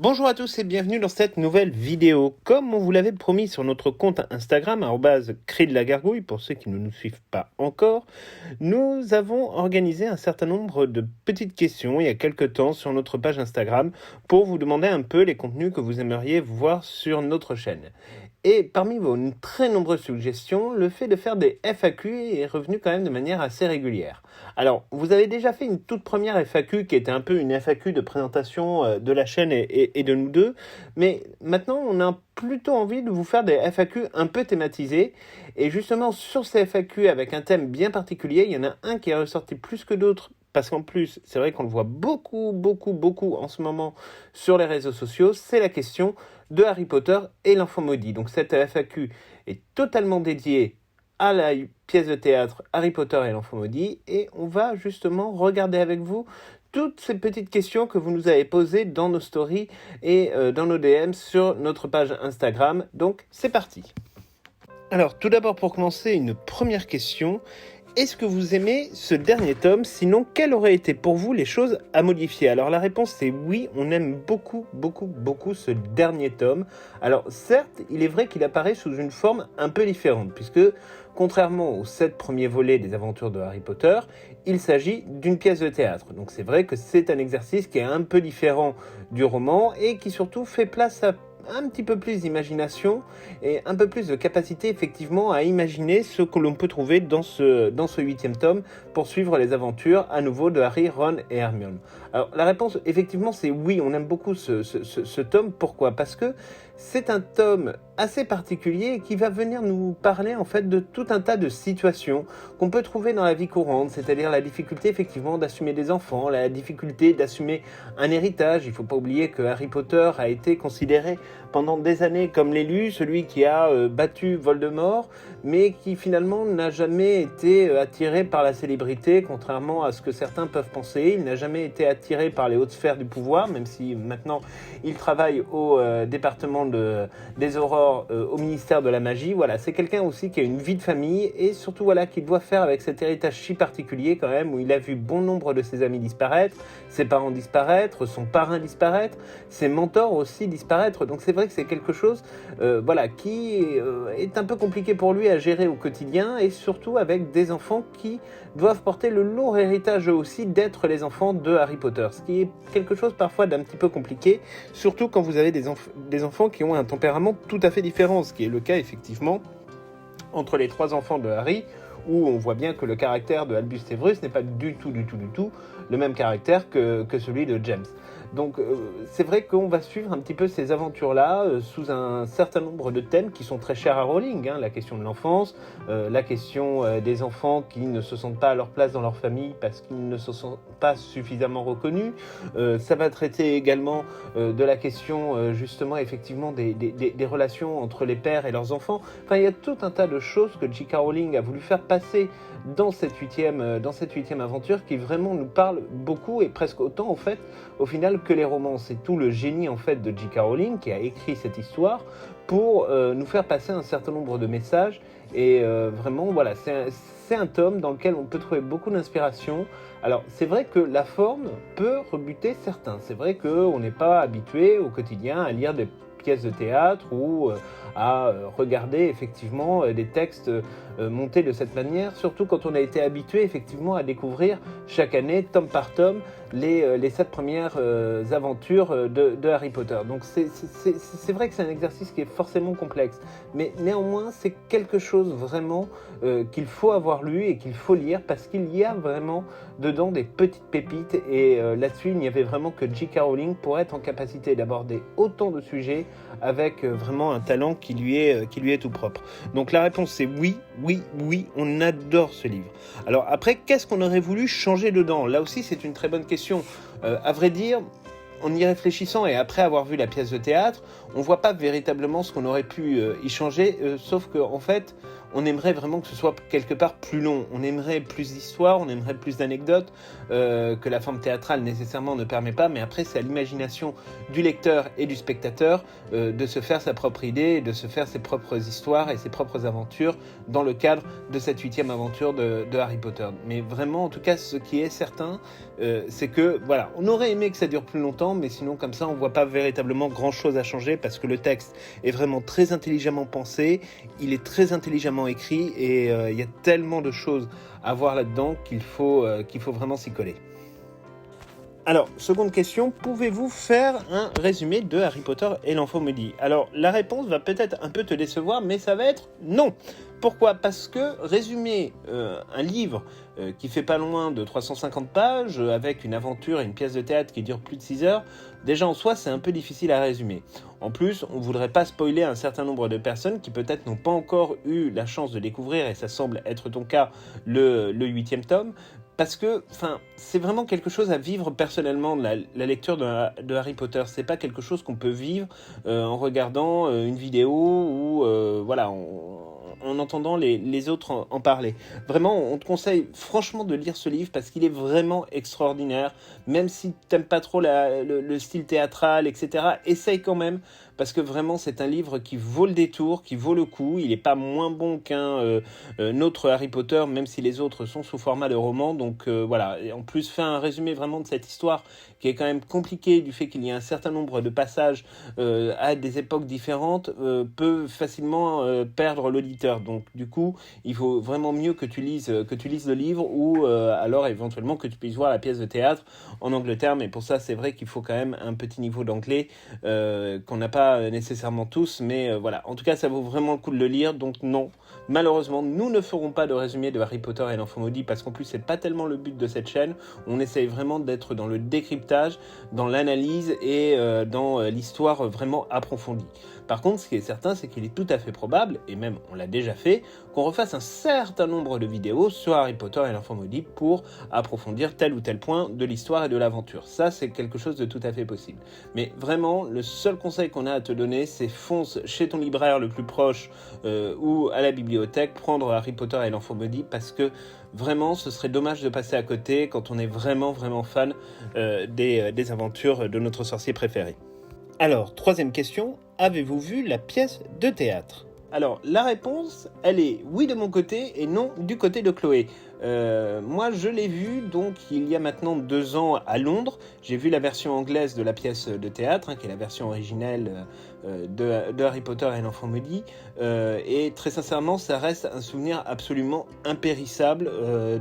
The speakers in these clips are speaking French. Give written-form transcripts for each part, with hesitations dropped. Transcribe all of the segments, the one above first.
Bonjour à tous et bienvenue dans cette nouvelle vidéo. Comme on vous l'avait promis sur notre compte Instagram, @cri de la gargouille, pour ceux qui ne nous suivent pas encore, nous avons organisé un certain nombre de petites questions il y a quelques temps sur notre page Instagram pour vous demander un peu les contenus que vous aimeriez voir sur notre chaîne. Et parmi vos très nombreuses suggestions, le fait de faire des FAQ est revenu quand même de manière assez régulière. Alors, vous avez déjà fait une toute première FAQ qui était un peu une FAQ de présentation de la chaîne et de nous deux, mais maintenant on a plutôt envie de vous faire des FAQ un peu thématisés. Et justement, sur ces FAQ avec un thème bien particulier, il y en a un qui est ressorti plus que d'autres. Parce qu'en plus, c'est vrai qu'on le voit beaucoup en ce moment sur les réseaux sociaux, c'est la question de Harry Potter et l'enfant maudit. Donc cette FAQ est totalement dédiée à la pièce de théâtre Harry Potter et l'enfant maudit, et on va justement regarder avec vous toutes ces petites questions que vous nous avez posées dans nos stories et dans nos DM sur notre page Instagram. Donc c'est parti. Alors tout d'abord, pour commencer, une première question. Est-ce que vous aimez ce dernier tome? Sinon, quelles auraient été pour vous les choses à modifier? Alors la réponse c'est oui, on aime beaucoup ce dernier tome. Alors certes, il est vrai qu'il apparaît sous une forme un peu différente, puisque contrairement aux 7 premiers volets des aventures de Harry Potter, il s'agit d'une pièce de théâtre. Donc c'est vrai que c'est un exercice qui est un peu différent du roman et qui surtout fait place à un petit peu plus d'imagination et un peu plus de capacité effectivement à imaginer ce que l'on peut trouver dans ce 8e tome pour suivre les aventures à nouveau de Harry, Ron et Hermione. Alors la réponse effectivement c'est oui, on aime beaucoup ce tome. Pourquoi? Parce que c'est un tome assez particulier qui va venir nous parler en fait de tout un tas de situations qu'on peut trouver dans la vie courante, c'est-à-dire la difficulté effectivement d'assumer des enfants, la difficulté d'assumer un héritage. Il ne faut pas oublier que Harry Potter a été considéré pendant des années comme l'élu, celui qui a battu Voldemort, mais qui finalement n'a jamais été attiré par la célébrité, contrairement à ce que certains peuvent penser. Il n'a jamais été attiré par les hautes sphères du pouvoir, même si maintenant il travaille au département des aurores, au ministère de la magie. Voilà, c'est quelqu'un aussi qui a une vie de famille et surtout voilà, qui doit faire avec cet héritage si particulier quand même, où il a vu bon nombre de ses amis disparaître, ses parents disparaître, son parrain disparaître, ses mentors aussi disparaître. Donc c'est vrai que c'est quelque chose qui est un peu compliqué pour lui à gérer au quotidien, et surtout avec des enfants qui doivent porter le lourd héritage aussi d'être les enfants de Harry Potter, ce qui est quelque chose parfois d'un petit peu compliqué, surtout quand vous avez des enfants qui ont un tempérament tout à fait différent, ce qui est le cas effectivement entre les 3 enfants de Harry, où on voit bien que le caractère de Albus Severus n'est pas du tout le même caractère que celui de James. Donc c'est vrai qu'on va suivre un petit peu ces aventures-là sous un certain nombre de thèmes qui sont très chers à Rowling, la question de l'enfance, la question des enfants qui ne se sentent pas à leur place dans leur famille parce qu'ils ne se sentent pas suffisamment reconnus. Ça va traiter également de la question justement effectivement des relations entre les pères et leurs enfants. Enfin, il y a tout un tas de choses que J.K. Rowling a voulu faire passer dans cette huitième aventure qui vraiment nous parle beaucoup, et presque autant en fait au final que les romans. C'est tout le génie en fait de J.K. Rowling qui a écrit cette histoire pour nous faire passer un certain nombre de messages, et vraiment voilà, c'est un tome dans lequel on peut trouver beaucoup d'inspiration. Alors c'est vrai que la forme peut rebuter certains, c'est vrai qu'on n'est pas habitué au quotidien à lire des pièces de théâtre ou à regarder effectivement des textes montés de cette manière, surtout quand on a été habitué effectivement à découvrir chaque année, tome par tome, les 7 premières aventures de Harry Potter. Donc c'est vrai que c'est un exercice qui est forcément complexe, mais néanmoins c'est quelque chose vraiment qu'il faut avoir lu et qu'il faut lire, parce qu'il y a vraiment dedans des petites pépites, et là-dessus il n'y avait vraiment que J.K. Rowling pour être en capacité d'aborder autant de sujets avec vraiment un talent qui lui est tout propre. Donc la réponse c'est oui, on adore ce livre. Alors après, qu'est-ce qu'on aurait voulu changer dedans? Là aussi c'est une très bonne question. À vrai dire, en y réfléchissant et après avoir vu la pièce de théâtre, on voit pas véritablement ce qu'on aurait pu y changer, sauf qu'en fait, on aimerait vraiment que ce soit quelque part plus long. On aimerait plus d'histoires, on aimerait plus d'anecdotes que la forme théâtrale nécessairement ne permet pas, mais après c'est à l'imagination du lecteur et du spectateur de se faire sa propre idée, de se faire ses propres histoires et ses propres aventures dans le cadre de cette 8e aventure de Harry Potter. Mais vraiment, en tout cas, ce qui est certain, c'est que, voilà, on aurait aimé que ça dure plus longtemps, mais sinon, comme ça, on voit pas véritablement grand-chose à changer, parce que le texte est vraiment très intelligemment pensé, il est très intelligemment écrit, et il y a tellement de choses à voir là-dedans qu'il faut vraiment s'y coller. Alors, seconde question, pouvez-vous faire un résumé de Harry Potter et l'Enfant Maudit ? Alors, la réponse va peut-être un peu te décevoir, mais ça va être non. Pourquoi ? Parce que résumer un livre qui fait pas loin de 350 pages, avec une aventure et une pièce de théâtre qui dure plus de 6 heures, déjà en soi, c'est un peu difficile à résumer. En plus, on voudrait pas spoiler un certain nombre de personnes qui peut-être n'ont pas encore eu la chance de découvrir, et ça semble être ton cas, le 8e tome, parce que c'est vraiment quelque chose à vivre personnellement, la lecture de Harry Potter. C'est pas quelque chose qu'on peut vivre en regardant une vidéo ou en entendant les autres en parler. Vraiment, on te conseille franchement de lire ce livre parce qu'il est vraiment extraordinaire. Même si t'aimes pas trop le style théâtral, etc., essaye quand même, parce que vraiment c'est un livre qui vaut le détour, qui vaut le coup. Il n'est pas moins bon qu'un autre Harry Potter, même si les autres sont sous format de roman. Donc voilà, et en plus fait un résumé vraiment de cette histoire qui est quand même compliquée, du fait qu'il y a un certain nombre de passages à des époques différentes, peut facilement perdre l'auditeur. Donc du coup, il faut vraiment mieux que tu lises le livre, ou alors éventuellement que tu puisses voir la pièce de théâtre en Angleterre. Mais pour ça, c'est vrai qu'il faut quand même un petit niveau d'anglais qu'on n'a pas nécessairement tous, mais voilà. En tout cas, ça vaut vraiment le coup de le lire. Donc non, malheureusement, nous ne ferons pas de résumé de Harry Potter et l'Enfant Maudit, parce qu'en plus, c'est pas tellement le but de cette chaîne. On essaye vraiment d'être dans le décryptage, dans l'analyse et dans l'histoire vraiment approfondie. Par contre, ce qui est certain, c'est qu'il est tout à fait probable, et même on l'a déjà fait, qu'on refasse un certain nombre de vidéos sur Harry Potter et l'Enfant Maudit pour approfondir tel ou tel point de l'histoire et de l'aventure. Ça, c'est quelque chose de tout à fait possible. Mais vraiment, le seul conseil qu'on a à te donner, c'est fonce chez ton libraire le plus proche ou à la bibliothèque, prendre Harry Potter et l'Enfant Maudit, parce que vraiment, ce serait dommage de passer à côté quand on est vraiment, vraiment fan des aventures de notre sorcier préféré. Alors, troisième question, avez-vous vu la pièce de théâtre ? Alors, la réponse, elle est oui de mon côté et non du côté de Chloé. Moi, je l'ai vue donc il y a maintenant 2 ans à Londres. J'ai vu la version anglaise de la pièce de théâtre, qui est la version originelle de Harry Potter et l'Enfant Maudit. Et très sincèrement, ça reste un souvenir absolument impérissable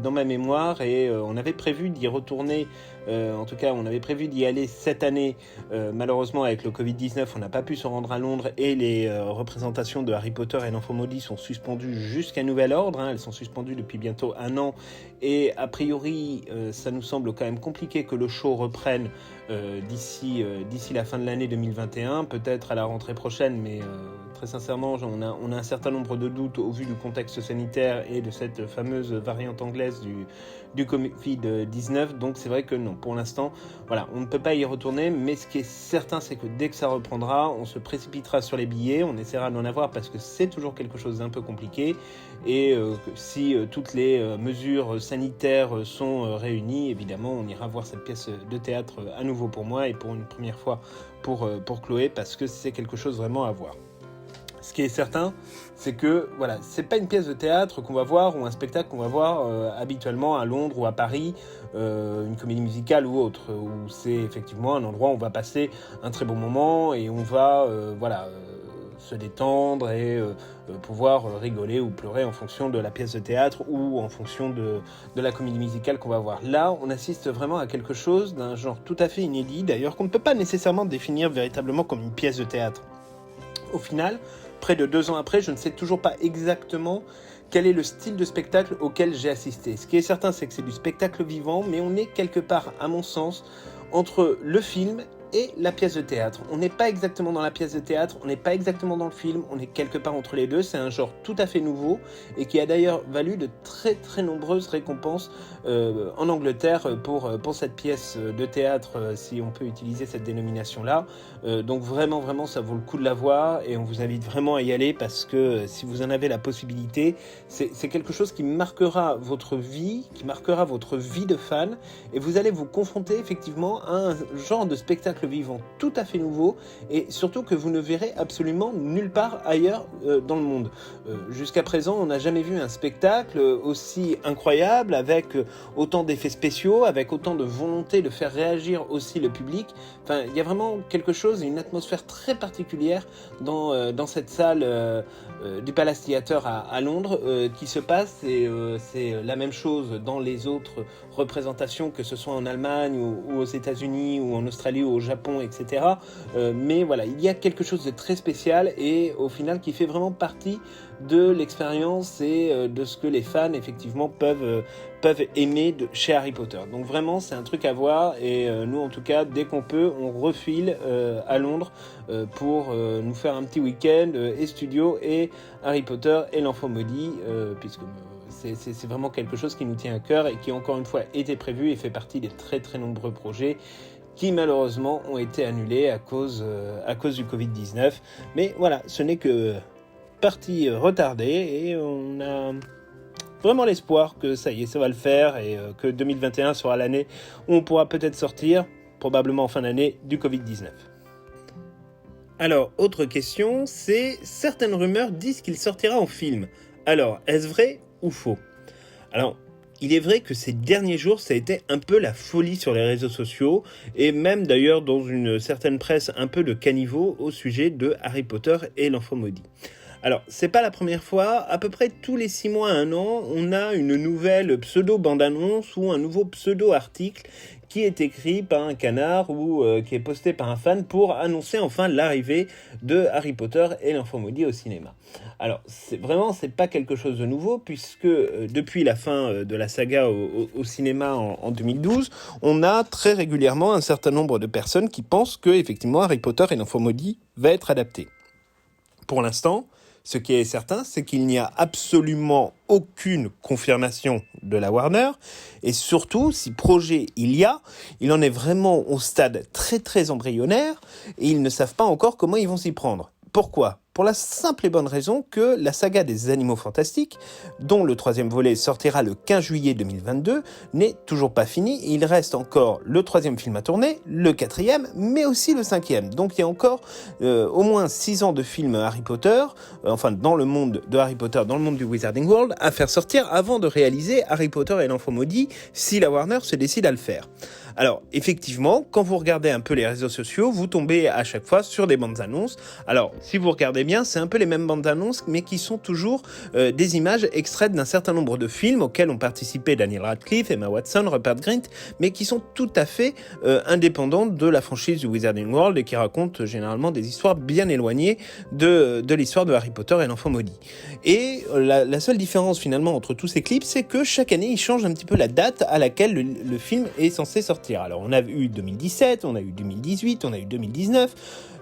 dans ma mémoire. Et on avait prévu d'y retourner, en tout cas, on avait prévu d'y aller cette année. Malheureusement, avec le Covid-19, on n'a pas pu se rendre à Londres et les représentations de Harry Potter et l'Enfant Maudit sont suspendues jusqu'à nouvel ordre. Elles sont suspendues depuis bientôt 1 an. Et a priori, ça nous semble quand même compliqué que le show reprenne d'ici la fin de l'année 2021, peut-être à la rentrée prochaine, mais très sincèrement, on a un certain nombre de doutes au vu du contexte sanitaire et de cette fameuse variante anglaise du Covid-19, donc c'est vrai que non, pour l'instant, voilà, on ne peut pas y retourner, mais ce qui est certain, c'est que dès que ça reprendra, on se précipitera sur les billets, on essaiera d'en avoir parce que c'est toujours quelque chose d'un peu compliqué, et si toutes les mesures sanitaires sont réunies, évidemment, on ira voir cette pièce de théâtre à nouveau pour moi et pour une première fois pour Chloé, parce que c'est quelque chose vraiment à voir. Ce qui est certain, c'est que voilà, c'est pas une pièce de théâtre qu'on va voir ou un spectacle qu'on va voir habituellement à Londres ou à Paris, une comédie musicale ou autre, où c'est effectivement un endroit où on va passer un très bon moment et on va se détendre et pouvoir rigoler ou pleurer en fonction de la pièce de théâtre ou en fonction de la comédie musicale qu'on va voir. Là, on assiste vraiment à quelque chose d'un genre tout à fait inédit, d'ailleurs qu'on ne peut pas nécessairement définir véritablement comme une pièce de théâtre. Au final, près de 2 ans après, je ne sais toujours pas exactement quel est le style de spectacle auquel j'ai assisté. Ce qui est certain, c'est que c'est du spectacle vivant, mais on est quelque part, à mon sens, entre le film et la pièce de théâtre. On n'est pas exactement dans la pièce de théâtre, on n'est pas exactement dans le film, on est quelque part entre les deux. C'est un genre tout à fait nouveau et qui a d'ailleurs valu de très très nombreuses récompenses en Angleterre pour cette pièce de théâtre, si on peut utiliser cette dénomination-là. Donc vraiment ça vaut le coup de la voir et on vous invite vraiment à y aller parce que si vous en avez la possibilité, c'est quelque chose qui marquera votre vie de fan et vous allez vous confronter effectivement à un genre de spectacle vivant tout à fait nouveau et surtout que vous ne verrez absolument nulle part ailleurs dans le monde. Jusqu'à présent, on n'a jamais vu un spectacle aussi incroyable avec autant d'effets spéciaux, avec autant de volonté de faire réagir aussi le public. Enfin, il y a vraiment quelque chose, une atmosphère très particulière dans cette salle du Palace Theatre à Londres qui se passe et c'est la même chose dans les autres représentations, que ce soit en Allemagne ou aux États-Unis ou en Australie ou au Japon, etc. Mais voilà, il y a quelque chose de très spécial et au final qui fait vraiment partie de l'expérience et de ce que les fans effectivement peuvent aimer chez Harry Potter. Donc vraiment c'est un truc à voir et nous en tout cas dès qu'on peut on refile à Londres pour nous faire un petit week-end et studio et Harry Potter et l'Enfant Maudit puisque c'est vraiment quelque chose qui nous tient à cœur et qui encore une fois était prévu et fait partie des très très nombreux projets qui malheureusement ont été annulés à cause du Covid-19. Mais voilà, ce n'est que partie retardée et on a vraiment l'espoir que ça y est, ça va le faire et que 2021 sera l'année où on pourra peut-être sortir, probablement en fin d'année, du Covid-19. Alors, autre question, c'est certaines rumeurs disent qu'il sortira en film. Alors, est-ce vrai ou faux ? Alors, il est vrai que ces derniers jours, ça a été un peu la folie sur les réseaux sociaux et même d'ailleurs dans une certaine presse un peu de caniveau au sujet de Harry Potter et l'Enfant Maudit. Alors, c'est pas la première fois, à peu près tous les 6 mois à 1 an, on a une nouvelle pseudo-bande-annonce ou un nouveau pseudo-article qui est écrit par un canard ou qui est posté par un fan pour annoncer enfin l'arrivée de Harry Potter et l'Enfant Maudit au cinéma. Alors, c'est pas quelque chose de nouveau puisque depuis la fin de la saga au cinéma en 2012, on a très régulièrement un certain nombre de personnes qui pensent que effectivement Harry Potter et l'Enfant Maudit va être adapté. Pour l'instant, ce qui est certain, c'est qu'il n'y a absolument aucune confirmation de la Warner. Et surtout, si projet il en est vraiment au stade très très embryonnaire et ils ne savent pas encore comment ils vont s'y prendre. Pourquoi ? Pour la simple et bonne raison que la saga des Animaux Fantastiques, dont le 3e volet sortira le 15 juillet 2022, n'est toujours pas finie. Il reste encore le 3e film à tourner, le 4e, mais aussi le 5e. Donc il y a encore au moins 6 ans de films Harry Potter, dans le monde de Harry Potter, dans le monde du Wizarding World, à faire sortir avant de réaliser Harry Potter et l'Enfant Maudit, si la Warner se décide à le faire. Alors, effectivement, quand vous regardez un peu les réseaux sociaux, vous tombez à chaque fois sur des bandes annonces. Alors, si vous regardez bien, c'est un peu les mêmes bandes annonces, mais qui sont toujours des images extraites d'un certain nombre de films auxquels ont participé Daniel Radcliffe, Emma Watson, Rupert Grint, mais qui sont tout à fait indépendantes de la franchise du Wizarding World et qui racontent généralement des histoires bien éloignées de l'histoire de Harry Potter et l'Enfant Maudit. Et la seule différence finalement entre tous ces clips, c'est que chaque année, ils changent un petit peu la date à laquelle le film est censé sortir. Alors on a eu 2017, on a eu 2018, on a eu 2019.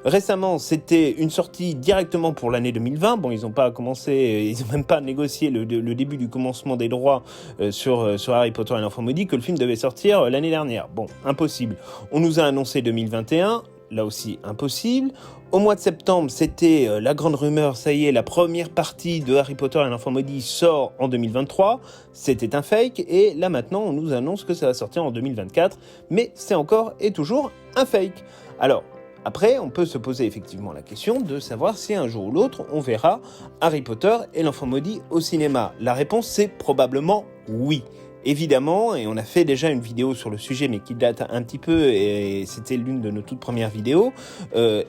Récemment, c'était une sortie directement pour l'année 2020. Bon, ils n'ont pas commencé, ils n'ont même pas négocié le début du commencement des droits sur Harry Potter et l'Enfant Maudit, que le film devait sortir l'année dernière. Bon, impossible. On nous a annoncé 2021. Là aussi, impossible. Au mois de septembre, c'était la grande rumeur, ça y est, la première partie de Harry Potter et l'Enfant Maudit sort en 2023. C'était un fake, et là maintenant, on nous annonce que ça va sortir en 2024, mais c'est encore et toujours un fake. Alors, après, on peut se poser effectivement la question de savoir si un jour ou l'autre, on verra Harry Potter et l'Enfant Maudit au cinéma. La réponse, c'est probablement oui. Évidemment, et on a fait déjà une vidéo sur le sujet, mais qui date un petit peu, et c'était l'une de nos toutes premières vidéos,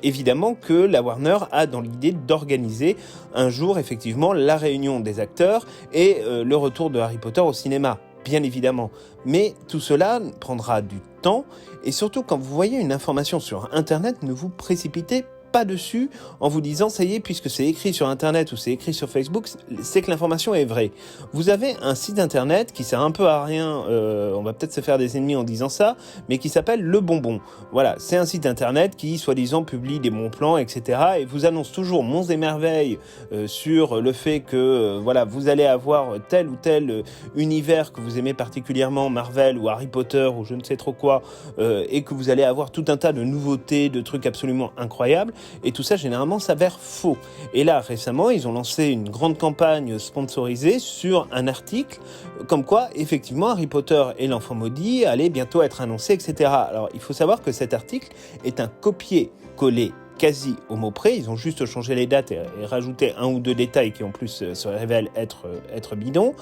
évidemment que la Warner a dans l'idée d'organiser un jour, effectivement, la réunion des acteurs et le retour de Harry Potter au cinéma, bien évidemment. Mais tout cela prendra du temps, et surtout quand vous voyez une information sur Internet, ne vous précipitez pas dessus en vous disant ça y est, puisque c'est écrit sur internet ou c'est écrit sur Facebook, c'est que l'information est vraie. Vous avez un site internet qui sert un peu à rien, on va peut-être se faire des ennemis en disant ça, mais qui s'appelle Le Bonbon. Voilà, c'est un site internet qui soi-disant publie des bons plans, etc. et vous annonce toujours monts et merveilles sur le fait que voilà, vous allez avoir tel ou tel univers que vous aimez particulièrement, Marvel ou Harry Potter ou je ne sais trop quoi, et que vous allez avoir tout un tas de nouveautés, de trucs absolument incroyables. Et tout ça, généralement, s'avère faux. Et là, récemment, ils ont lancé une grande campagne sponsorisée sur un article comme quoi, effectivement, Harry Potter et l'Enfant Maudit allaient bientôt être annoncés, etc. Alors, il faut savoir que cet article est un copier-coller quasi au mot près, ils ont juste changé les dates et rajouté un ou deux détails qui en plus se révèlent être bidons.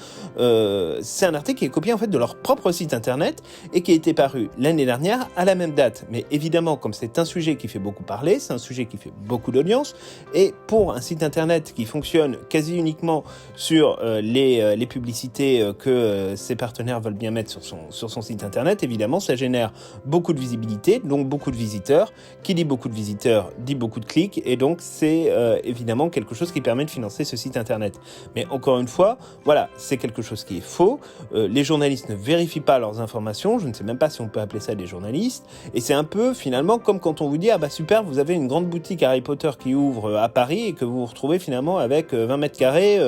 C'est un article qui est copié en fait de leur propre site internet et qui a été paru l'année dernière à la même date. Mais évidemment, comme c'est un sujet qui fait beaucoup parler, c'est un sujet qui fait beaucoup d'audience, et pour un site internet qui fonctionne quasi uniquement sur les publicités que ses partenaires veulent bien mettre sur son site internet, évidemment, ça génère beaucoup de visibilité, donc beaucoup de visiteurs. Qui dit beaucoup de visiteurs dit beaucoup de clics, et donc c'est évidemment quelque chose qui permet de financer ce site internet. Mais encore une fois, voilà, c'est quelque chose qui est faux. Les journalistes ne vérifient pas leurs informations, je ne sais même pas si on peut appeler ça des journalistes, et c'est un peu finalement comme quand on vous dit ah bah super, vous avez une grande boutique Harry Potter qui ouvre à Paris et que vous vous retrouvez finalement avec 20 mètres carrés,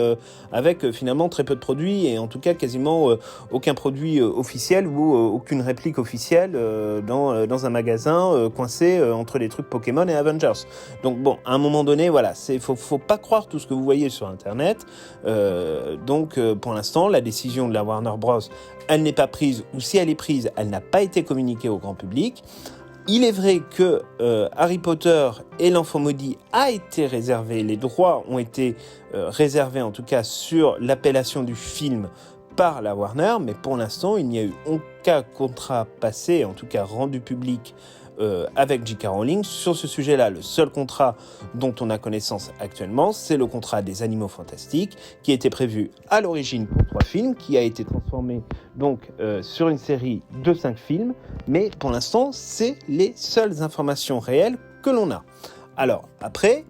avec finalement très peu de produits, et en tout cas quasiment aucun produit officiel ou aucune réplique officielle dans un magasin coincé entre les trucs Pokémon et Avengers. Donc bon, à un moment donné, voilà, faut pas croire tout ce que vous voyez sur Internet. Donc pour l'instant, la décision de la Warner Bros, elle n'est pas prise, ou si elle est prise, elle n'a pas été communiquée au grand public. Il est vrai que Harry Potter et l'Enfant Maudit a été réservé, les droits ont été réservés en tout cas sur l'appellation du film par la Warner, mais pour l'instant, il n'y a eu aucun contrat passé, en tout cas rendu public avec J.K. Rowling sur ce sujet-là. Le seul contrat dont on a connaissance actuellement, c'est le contrat des Animaux Fantastiques, qui était prévu à l'origine pour 3 films, qui a été transformé donc sur une série de 5 films, mais pour l'instant, c'est les seules informations réelles que l'on a. Alors, après,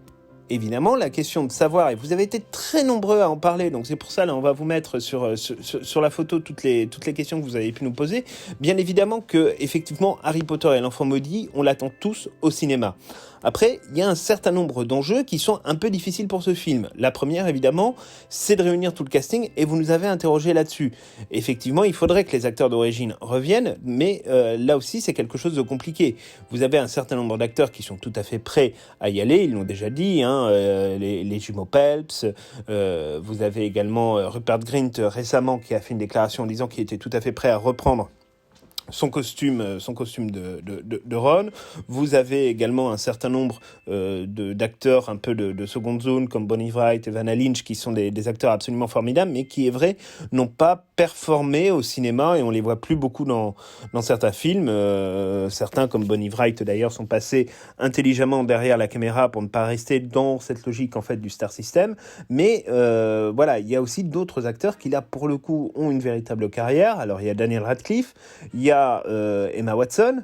évidemment, la question de savoir, et vous avez été très nombreux à en parler, donc c'est pour ça, là, on va vous mettre sur la photo toutes les questions que vous avez pu nous poser. Bien évidemment que, effectivement, Harry Potter et l'Enfant Maudit, on l'attend tous au cinéma. Après, il y a un certain nombre d'enjeux qui sont un peu difficiles pour ce film. La première, évidemment, c'est de réunir tout le casting, et vous nous avez interrogé là-dessus. Effectivement, il faudrait que les acteurs d'origine reviennent, mais là aussi, c'est quelque chose de compliqué. Vous avez un certain nombre d'acteurs qui sont tout à fait prêts à y aller, ils l'ont déjà dit, les jumeaux Pelps, vous avez également Rupert Grint récemment qui a fait une déclaration en disant qu'il était tout à fait prêt à reprendre son costume de Ron. Vous avez également un certain nombre d'acteurs un peu de seconde zone comme Bonnie Wright et Vanna Lynch qui sont des acteurs absolument formidables, mais qui, est vrai, n'ont pas performé au cinéma et on les voit plus beaucoup dans certains films. Certains comme Bonnie Wright d'ailleurs sont passés intelligemment derrière la caméra pour ne pas rester dans cette logique en fait du star system. Mais voilà, il y a aussi d'autres acteurs qui là pour le coup ont une véritable carrière. Alors il y a Daniel Radcliffe, il y a Emma Watson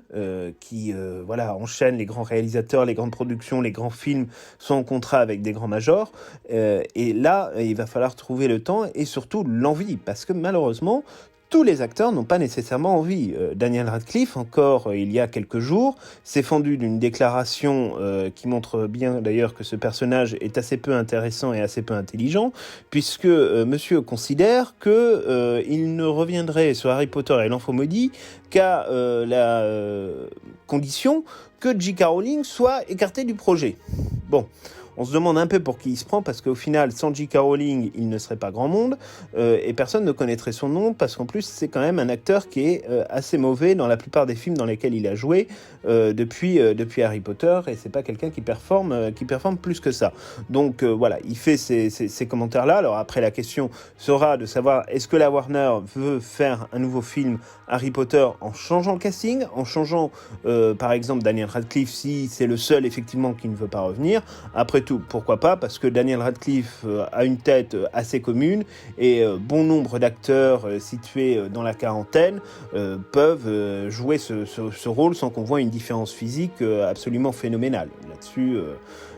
qui voilà, enchaîne les grands réalisateurs, les grandes productions, les grands films, sont en contrat avec des grands majors, et là il va falloir trouver le temps et surtout l'envie, parce que malheureusement tous les acteurs n'ont pas nécessairement envie. Daniel Radcliffe, encore il y a quelques jours, s'est fendu d'une déclaration qui montre bien d'ailleurs que ce personnage est assez peu intéressant et assez peu intelligent, puisque monsieur considère que il ne reviendrait sur Harry Potter et l'Enfant Maudit qu'à la condition que J.K. Rowling soit écartée du projet. Bon. On se demande un peu pour qui il se prend, parce qu'au final, sans J.K. Rowling, il ne serait pas grand monde, et personne ne connaîtrait son nom, parce qu'en plus, c'est quand même un acteur qui est assez mauvais dans la plupart des films dans lesquels il a joué depuis Harry Potter, et c'est pas quelqu'un qui performe plus que ça. Donc voilà, il fait ces commentaires-là. Alors après, la question sera de savoir, est-ce que la Warner veut faire un nouveau film Harry Potter en changeant le casting, en changeant par exemple Daniel Radcliffe, si c'est le seul effectivement qui ne veut pas revenir. Après tout, pourquoi pas, parce que Daniel Radcliffe a une tête assez commune et bon nombre d'acteurs situés dans la quarantaine peuvent jouer ce rôle sans qu'on voit une différence physique absolument phénoménale.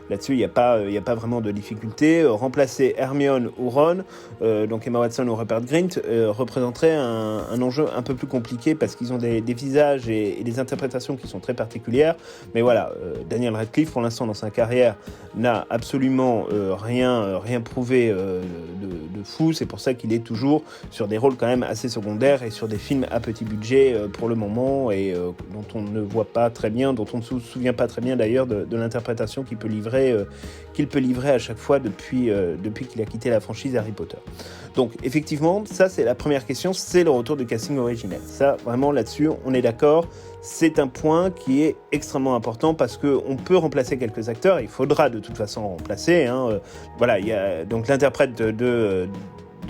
Là-dessus, il n'y a pas vraiment de difficulté. Remplacer Hermione ou Ron, donc Emma Watson ou Rupert Grint, représenterait un enjeu un peu plus compliqué parce qu'ils ont des visages et des interprétations qui sont très particulières. Mais voilà, Daniel Radcliffe, pour l'instant, dans sa carrière, n'a absolument rien prouvé de fou. C'est pour ça qu'il est toujours sur des rôles quand même assez secondaires et sur des films à petit budget pour le moment et dont on ne voit pas très bien, dont on ne se souvient pas très bien d'ailleurs de l'interprétation qu'il peut livrer à chaque fois depuis qu'il a quitté la franchise Harry Potter. Donc effectivement, ça c'est la première question, c'est le retour du casting originel. Ça, vraiment là-dessus, on est d'accord. C'est un point qui est extrêmement important parce qu'on peut remplacer quelques acteurs, il faudra de toute façon remplacer. Voilà, il y a donc l'interprète de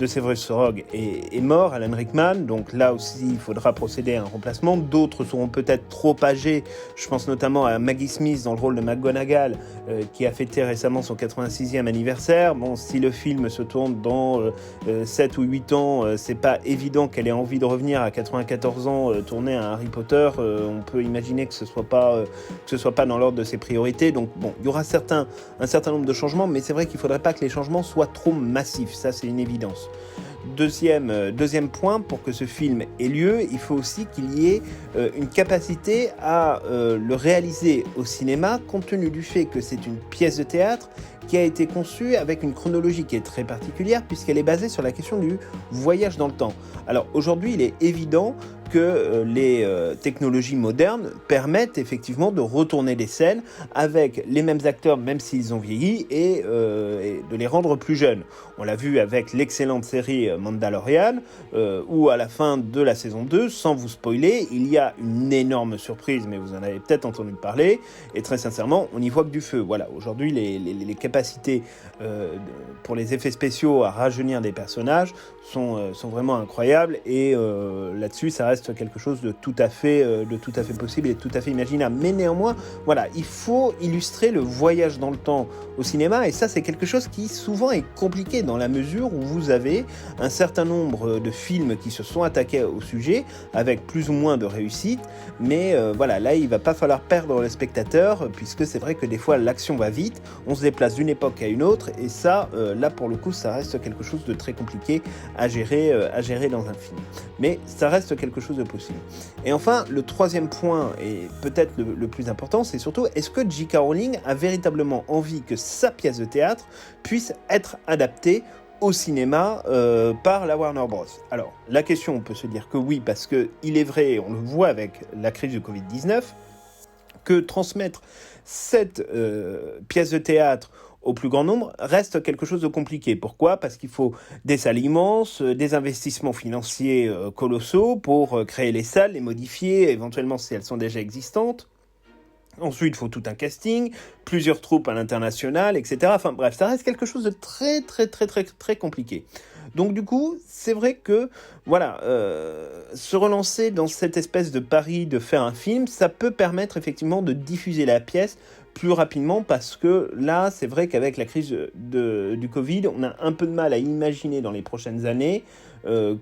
Severus Rogue est mort, Alan Rickman, donc là aussi il faudra procéder à un remplacement. D'autres seront peut-être trop âgés, je pense notamment à Maggie Smith dans le rôle de McGonagall qui a fêté récemment son 86e anniversaire. Bon, si le film se tourne dans 7 ou 8 ans, c'est pas évident qu'elle ait envie de revenir à 94 ans tourner un Harry Potter. On peut imaginer que ce soit pas dans l'ordre de ses priorités. Donc bon, il y aura un certain nombre de changements, mais c'est vrai qu'il faudrait pas que les changements soient trop massifs, ça c'est une évidence. Deuxième point, pour que ce film ait lieu, il faut aussi qu'il y ait une capacité à le réaliser au cinéma, compte tenu du fait que c'est une pièce de théâtre qui a été conçue avec une chronologie qui est très particulière, puisqu'elle est basée sur la question du voyage dans le temps. Alors aujourd'hui, il est évident que les technologies modernes permettent effectivement de retourner des scènes avec les mêmes acteurs, même s'ils ont vieilli, et de les rendre plus jeunes. On l'a vu avec l'excellente série Mandalorian, où à la fin de la saison 2, sans vous spoiler, il y a une énorme surprise, mais vous en avez peut-être entendu parler, et très sincèrement, on n'y voit que du feu. Voilà, aujourd'hui, les capacités pour les effets spéciaux à rajeunir des personnages sont vraiment incroyables, et là-dessus, ça reste quelque chose de tout à fait possible et de tout à fait imaginable. Mais néanmoins, voilà, il faut illustrer le voyage dans le temps au cinéma, et ça, c'est quelque chose qui souvent est compliqué dans la mesure où vous avez un certain nombre de films qui se sont attaqués au sujet avec plus ou moins de réussite, mais voilà, là, il va pas falloir perdre le spectateur, puisque c'est vrai que des fois, l'action va vite, on se déplace d'une époque à une autre, et ça, là, pour le coup, ça reste quelque chose de très compliqué à gérer dans un film. Mais ça reste quelque chose de possible. Et enfin, le troisième point, et peut-être le plus important, c'est surtout, est-ce que J.K. Rowling a véritablement envie que sa pièce de théâtre puisse être adaptée au cinéma par la Warner Bros. Alors, la question, on peut se dire que oui, parce que il est vrai, on le voit avec la crise du Covid-19, que transmettre cette pièce de théâtre au plus grand nombre reste quelque chose de compliqué. Pourquoi ? Parce qu'il faut des salles immenses, des investissements financiers colossaux pour créer les salles, les modifier, éventuellement si elles sont déjà existantes. Ensuite, il faut tout un casting, plusieurs troupes à l'international, etc. Enfin bref, ça reste quelque chose de très très très très très compliqué. Donc du coup, c'est vrai que voilà, se relancer dans cette espèce de pari de faire un film, ça peut permettre effectivement de diffuser la pièce plus rapidement, parce que là, c'est vrai qu'avec la crise du Covid, on a un peu de mal à imaginer dans les prochaines années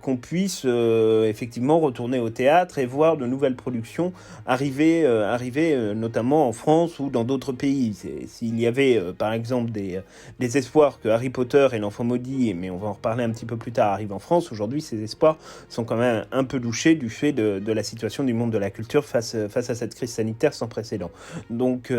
qu'on puisse effectivement retourner au théâtre et voir de nouvelles productions arriver notamment en France ou dans d'autres pays. S'il y avait par exemple des espoirs que Harry Potter et l'Enfant Maudit, mais on va en reparler un petit peu plus tard, arrivent en France, aujourd'hui ces espoirs sont quand même un peu douchés du fait de la situation du monde de la culture face à cette crise sanitaire sans précédent. Donc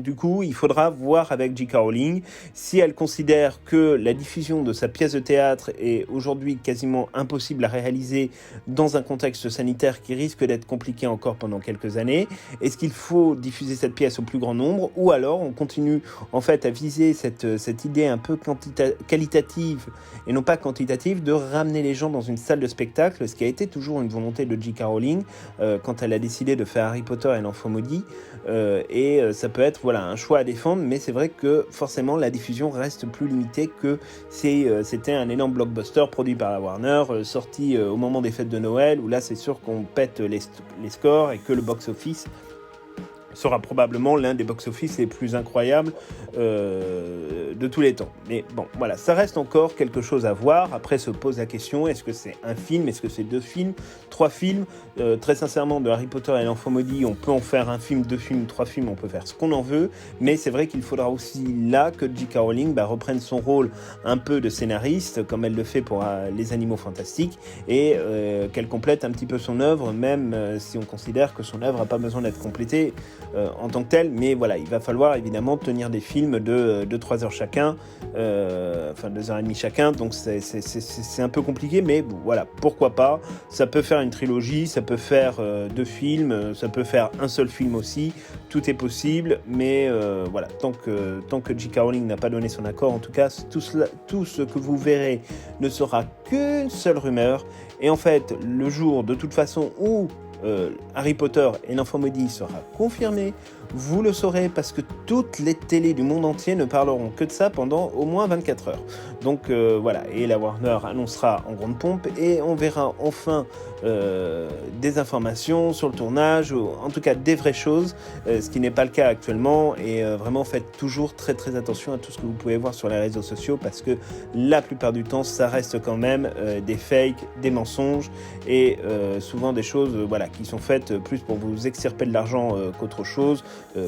du coup, il faudra voir avec J.K. Rowling si elle considère que la diffusion de sa pièce de théâtre est aujourd'hui quasiment impossible à réaliser dans un contexte sanitaire qui risque d'être compliqué encore pendant quelques années. Est-ce qu'il faut diffuser cette pièce au plus grand nombre, ou alors on continue en fait à viser cette idée un peu qualitative et non pas quantitative de ramener les gens dans une salle de spectacle, ce qui a été toujours une volonté de J.K. Rowling quand elle a décidé de faire Harry Potter et l'Enfant Maudit, et ça peut être un choix à défendre, mais c'est vrai que forcément la diffusion reste plus limitée que si c'était un énorme blockbuster produit par la Warner, sorti au moment des fêtes de Noël, où là c'est sûr qu'on pète les scores et que le box-office sera probablement l'un des box-office les plus incroyables de tous les temps. Mais bon, voilà, ça reste encore quelque chose à voir. Après se pose la question, est-ce que c'est un film, est-ce que c'est 2 films, 3 films? Très sincèrement, de Harry Potter et l'Enfant Maudit, on peut en faire un film, 2 films, 3 films, on peut faire ce qu'on en veut, mais c'est vrai qu'il faudra aussi là que J.K. Rowling reprenne son rôle un peu de scénariste, comme elle le fait pour Les Animaux Fantastiques, et qu'elle complète un petit peu son œuvre, même si on considère que son œuvre n'a pas besoin d'être complétée en tant que telle, mais voilà, il va falloir évidemment tenir des films de 3 heures chacun, enfin 2h30 chacun, donc c'est un peu compliqué, mais bon, voilà, pourquoi pas, ça peut faire une trilogie, ça peut faire 2 films, ça peut faire un seul film aussi, tout est possible, mais voilà, tant que J.K. Rowling n'a pas donné son accord, en tout cas, tout ce que vous verrez ne sera qu'une seule rumeur, et en fait, le jour de toute façon où Harry Potter et l'Enfant Maudit sera confirmé, vous le saurez parce que toutes les télés du monde entier ne parleront que de ça pendant au moins 24 heures. Donc voilà, et la Warner annoncera en grande pompe et on verra enfin des informations sur le tournage, ou en tout cas des vraies choses, ce qui n'est pas le cas actuellement, et vraiment faites toujours très très attention à tout ce que vous pouvez voir sur les réseaux sociaux parce que la plupart du temps ça reste quand même des fakes, des mensonges et souvent des choses voilà, qui sont faites plus pour vous extirper de l'argent qu'autre chose,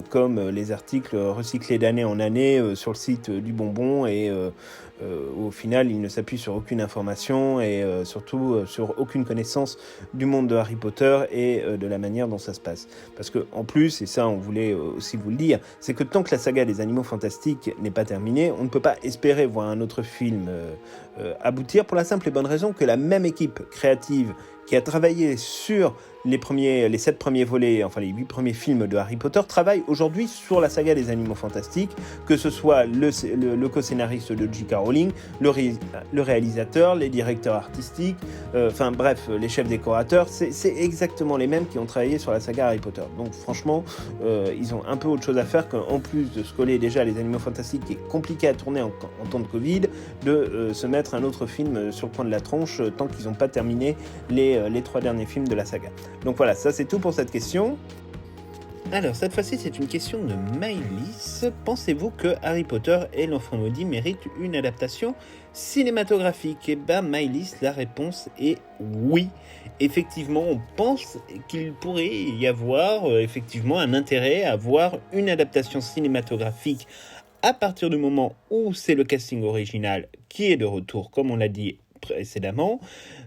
comme les articles recyclés d'année en année sur le site du Bonbon et où au final il ne s'appuie sur aucune information et surtout sur aucune connaissance du monde de Harry Potter et de la manière dont ça se passe. Parce que en plus, et ça on voulait aussi vous le dire, c'est que tant que la saga des Animaux Fantastiques n'est pas terminée, on ne peut pas espérer voir un autre film aboutir pour la simple et bonne raison que la même équipe créative qui a travaillé sur les 7 premiers volets, enfin les 8 premiers films de Harry Potter, travaille aujourd'hui sur la saga des Animaux Fantastiques, que ce soit le co-scénariste de J.K. Rowling, le réalisateur, les directeurs artistiques, enfin bref, les chefs décorateurs, c'est exactement les mêmes qui ont travaillé sur la saga Harry Potter. Donc franchement, ils ont un peu autre chose à faire qu'en plus de se coller déjà les Animaux Fantastiques, qui est compliqué à tourner en temps de Covid, de se mettre un autre film sur le coin de la tronche tant qu'ils n'ont pas terminé les 3 derniers films de la saga. Donc voilà, ça c'est tout pour cette question. Alors cette fois-ci c'est une question de Maëlys. Pensez-vous que Harry Potter et l'Enfant Maudit méritent une adaptation cinématographique? Et ben Maëlys, la réponse est oui. Effectivement, on pense qu'il pourrait y avoir effectivement un intérêt à avoir une adaptation cinématographique à partir du moment où c'est le casting original qui est de retour, comme on l'a dit précédemment,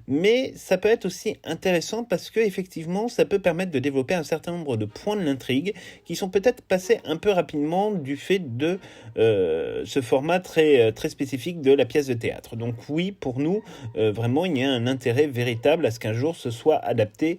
mais ça peut être aussi intéressant parce que effectivement ça peut permettre de développer un certain nombre de points de l'intrigue qui sont peut-être passés un peu rapidement du fait de ce format très, très spécifique de la pièce de théâtre. Donc oui, pour nous, vraiment il y a un intérêt véritable à ce qu'un jour ce soit adapté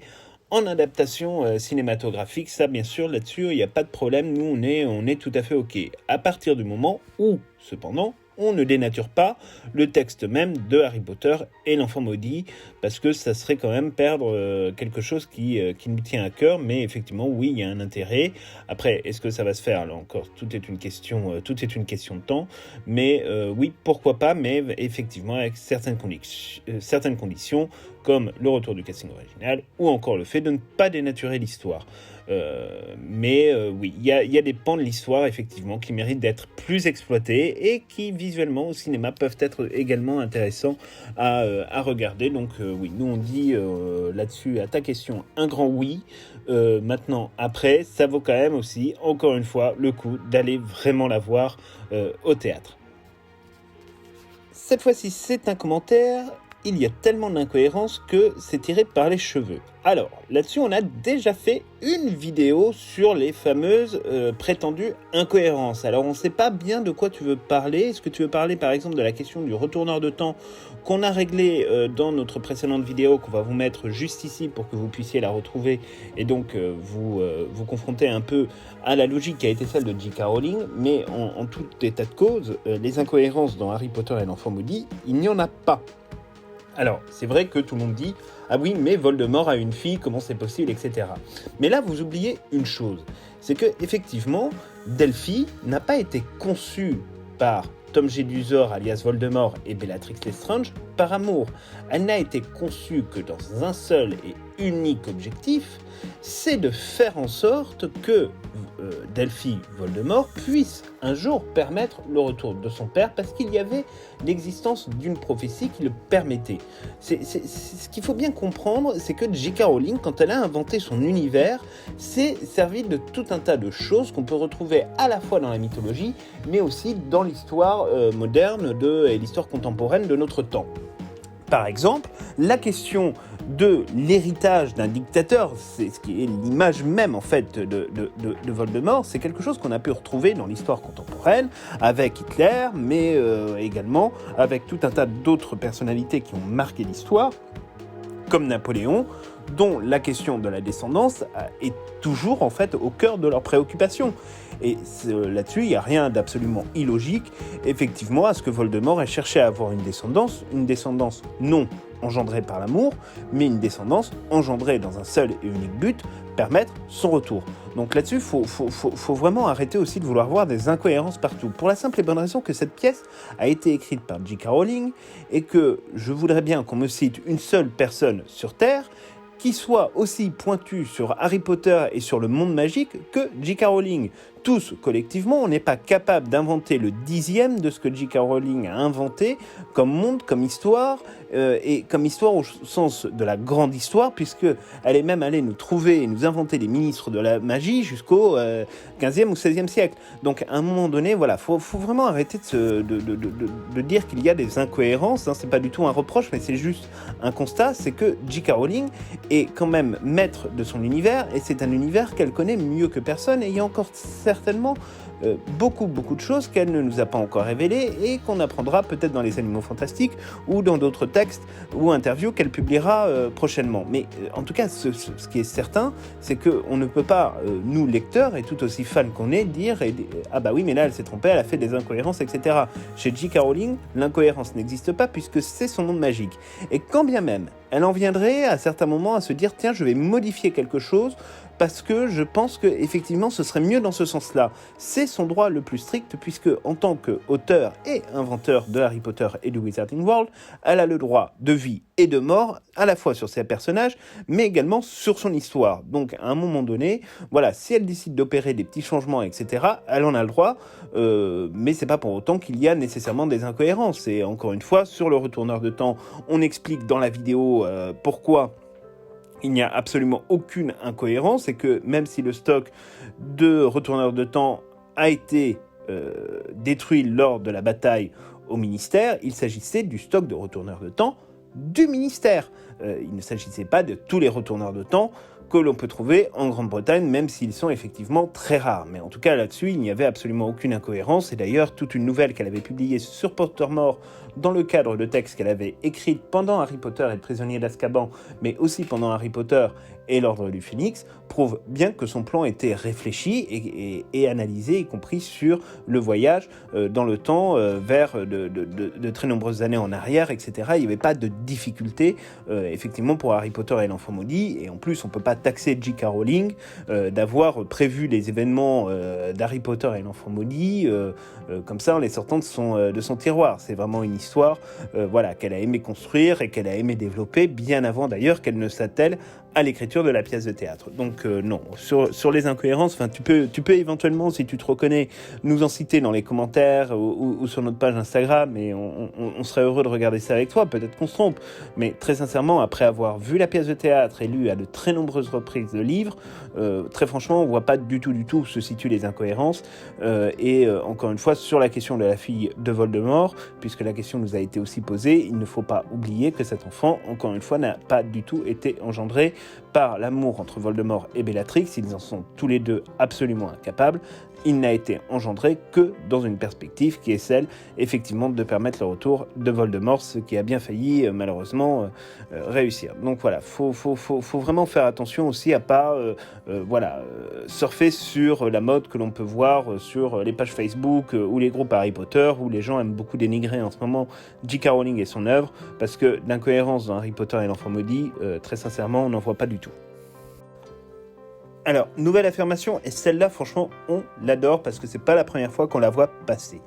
en adaptation cinématographique. Ça bien sûr, là-dessus il n'y a pas de problème, nous on est tout à fait ok, à partir du moment où cependant on ne dénature pas le texte même de Harry Potter et l'Enfant Maudit, parce que ça serait quand même perdre quelque chose qui nous tient à cœur, mais effectivement, oui, il y a un intérêt. Après, est-ce que ça va se faire? Là encore, tout est une question de temps, mais oui, pourquoi pas, mais effectivement, avec certaines conditions, comme le retour du casting original, ou encore le fait de ne pas dénaturer l'histoire. Mais oui, il y a des pans de l'histoire effectivement qui méritent d'être plus exploités et qui visuellement au cinéma peuvent être également intéressants à regarder. Donc oui, nous on dit là-dessus à ta question un grand oui. Maintenant après, ça vaut quand même aussi encore une fois le coup d'aller vraiment la voir au théâtre. Cette fois-ci c'est un commentaire. Il y a tellement d'incohérences que c'est tiré par les cheveux. Alors, là-dessus, on a déjà fait une vidéo sur les fameuses prétendues incohérences. Alors, on ne sait pas bien de quoi tu veux parler. Est-ce que tu veux parler, par exemple, de la question du retourneur de temps qu'on a réglé dans notre précédente vidéo, qu'on va vous mettre juste ici pour que vous puissiez la retrouver et donc vous confronter un peu à la logique qui a été celle de J.K. Rowling. Mais en tout état de cause, les incohérences dans Harry Potter et l'Enfant Maudit, il n'y en a pas. Alors, c'est vrai que tout le monde dit « Ah oui, mais Voldemort a une fille, comment c'est possible, etc. » Mais là, vous oubliez une chose, c'est que effectivement, Delphi n'a pas été conçue par Tom Jedusor, alias Voldemort, et Bellatrix Lestrange par amour. Elle n'a été conçue que dans un seul et unique objectif, c'est de faire en sorte que Delphi Voldemort puisse un jour permettre le retour de son père, parce qu'il y avait l'existence d'une prophétie qui le permettait. Ce qu'il faut bien comprendre, c'est que J.K. Rowling, quand elle a inventé son univers, s'est servi de tout un tas de choses qu'on peut retrouver à la fois dans la mythologie, mais aussi dans l'histoire moderne et l'histoire contemporaine de notre temps. Par exemple, la question de l'héritage d'un dictateur, c'est ce qui est l'image même en fait de Voldemort, c'est quelque chose qu'on a pu retrouver dans l'histoire contemporaine avec Hitler, mais également avec tout un tas d'autres personnalités qui ont marqué l'histoire, comme Napoléon, dont la question de la descendance est toujours en fait au cœur de leurs préoccupations. Et là-dessus, il n'y a rien d'absolument illogique, effectivement, à ce que Voldemort ait cherché à avoir une descendance non engendrée par l'amour, mais une descendance engendrée dans un seul et unique but, permettre son retour. Donc là-dessus, faut vraiment arrêter aussi de vouloir voir des incohérences partout, pour la simple et bonne raison que cette pièce a été écrite par J.K. Rowling, et que je voudrais bien qu'on me cite une seule personne sur Terre qui soit aussi pointu sur Harry Potter et sur le monde magique que J.K. Rowling. Tous, collectivement, on n'est pas capable d'inventer le 10e de ce que J.K. Rowling a inventé comme monde, comme histoire, et comme histoire au sens de la grande histoire, puisqu'elle est même allée nous trouver et nous inventer des ministres de la magie jusqu'au 15e ou 16e siècle. Donc, à un moment donné, voilà, faut vraiment arrêter de dire qu'il y a des incohérences, hein. C'est pas du tout un reproche, mais c'est juste un constat, c'est que J.K. Rowling est quand même maître de son univers, et c'est un univers qu'elle connaît mieux que personne, et il y a encore certainement beaucoup de choses qu'elle ne nous a pas encore révélées et qu'on apprendra peut-être dans les Animaux Fantastiques ou dans d'autres textes ou interviews qu'elle publiera prochainement. Mais en tout cas, ce qui est certain, c'est qu'on ne peut pas, nous lecteurs et tout aussi fans qu'on est, dire ah bah oui, mais là elle s'est trompée, elle a fait des incohérences, etc. Chez J.K. Rowling, l'incohérence n'existe pas puisque c'est son monde magique. Et quand bien même elle en viendrait à certains moments à se dire tiens, je vais modifier quelque chose parce que je pense que effectivement ce serait mieux dans ce sens-là. C'est son droit le plus strict puisque en tant qu'auteur et inventeur de Harry Potter et du Wizarding World, elle a le droit de vie et de mort à la fois sur ses personnages mais également sur son histoire. Donc à un moment donné, voilà, si elle décide d'opérer des petits changements, etc., elle en a le droit, mais c'est pas pour autant qu'il y a nécessairement des incohérences. Et encore une fois, sur le retourneur de temps, on explique dans la vidéo pourquoi il n'y a absolument aucune incohérence et que même si le stock de retourneurs de temps a été détruit lors de la bataille au ministère, il s'agissait du stock de retourneurs de temps du ministère. Il ne s'agissait pas de tous les retourneurs de temps que l'on peut trouver en Grande-Bretagne, même s'ils sont effectivement très rares. Mais en tout cas, là-dessus, il n'y avait absolument aucune incohérence. Et d'ailleurs, toute une nouvelle qu'elle avait publiée sur Pottermore dans le cadre de textes qu'elle avait écrits pendant Harry Potter et le prisonnier d'Azkaban, mais aussi pendant Harry Potter et l'Ordre du Phénix, prouve bien que son plan était réfléchi et analysé, y compris sur le voyage dans le temps vers de très nombreuses années en arrière, etc. Il n'y avait pas de difficulté, effectivement, pour Harry Potter et l'Enfant Maudit. Et en plus, on ne peut pas taxer J.K. Rowling d'avoir prévu les événements d'Harry Potter et l'Enfant Maudit comme ça en les sortant de son tiroir. C'est vraiment une histoire voilà, qu'elle a aimé construire et qu'elle a aimé développer, bien avant d'ailleurs qu'elle ne s'attelle à l'écriture de la pièce de théâtre. Donc non, sur les incohérences, tu peux éventuellement, si tu te reconnais, nous en citer dans les commentaires ou sur notre page Instagram, et on serait heureux de regarder ça avec toi. Peut-être qu'on se trompe, mais très sincèrement, après avoir vu la pièce de théâtre et lu à de très nombreuses reprises le livre, très franchement, on voit pas du tout où se situent les incohérences. Et encore une fois, sur la question de la fille de Voldemort, puisque la question nous a été aussi posée, il ne faut pas oublier que cet enfant, encore une fois, n'a pas du tout été engendré par l'amour entre Voldemort et Bellatrix. Ils en sont tous les deux absolument incapables. Il n'a été engendré que dans une perspective qui est celle, effectivement, de permettre le retour de Voldemort, ce qui a bien failli, malheureusement, réussir. Donc voilà, faut vraiment faire attention aussi à pas, surfer sur la mode que l'on peut voir sur les pages Facebook ou les groupes Harry Potter, où les gens aiment beaucoup dénigrer en ce moment J.K. Rowling et son œuvre, parce que l'incohérence dans Harry Potter et l'Enfant Maudit, très sincèrement, on n'en voit pas du tout. Alors, nouvelle affirmation, et celle-là, franchement, on l'adore parce que c'est pas la première fois qu'on la voit passer.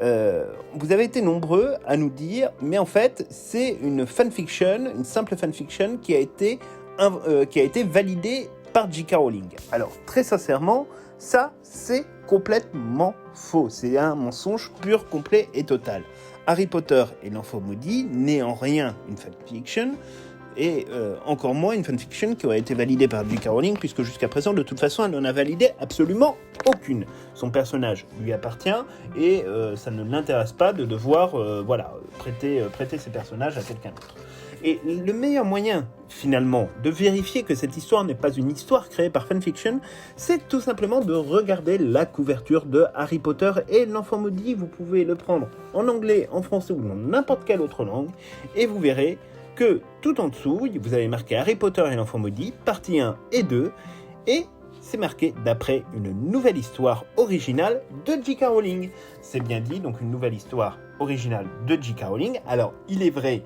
Vous avez été nombreux à nous dire, mais en fait, c'est une fanfiction, une simple fanfiction qui a été qui a été validé par J.K. Rowling. Alors, très sincèrement, ça, c'est complètement faux. C'est un mensonge pur, complet et total. Harry Potter et l'Enfant Maudit n'est en rien une fanfiction, et encore moins une fanfiction qui aurait été validée par J.K. Rowling, puisque jusqu'à présent, de toute façon, elle n'en a validé absolument aucune. Son personnage lui appartient, et ça ne l'intéresse pas de devoir prêter ses personnages à quelqu'un d'autre. Et le meilleur moyen, finalement, de vérifier que cette histoire n'est pas une histoire créée par fanfiction, c'est tout simplement de regarder la couverture de Harry Potter et l'Enfant Maudit. Vous pouvez le prendre en anglais, en français ou dans n'importe quelle autre langue, et vous verrez que tout en dessous, vous avez marqué Harry Potter et l'Enfant Maudit, partie 1 et 2, et c'est marqué d'après une nouvelle histoire originale de J.K. Rowling. C'est bien dit, donc une nouvelle histoire originale de J.K. Rowling. Alors, il est vrai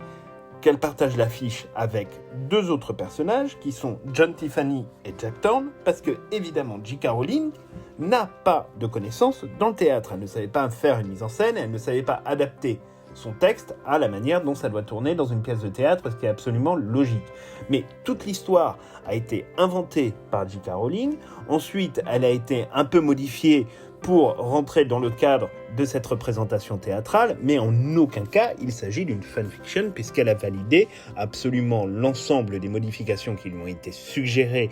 qu'elle partage l'affiche avec deux autres personnages qui sont John Tiffany et Jack Thorne, parce que, évidemment, J.K. Rowling n'a pas de connaissances dans le théâtre. Elle ne savait pas faire une mise en scène, elle ne savait pas adapter son texte à la manière dont ça doit tourner dans une pièce de théâtre, ce qui est absolument logique. Mais toute l'histoire a été inventée par J.K. Rowling. Ensuite, elle a été un peu modifiée pour rentrer dans le cadre de cette représentation théâtrale, mais en aucun cas il s'agit d'une fanfiction, puisqu'elle a validé absolument l'ensemble des modifications qui lui ont été suggérées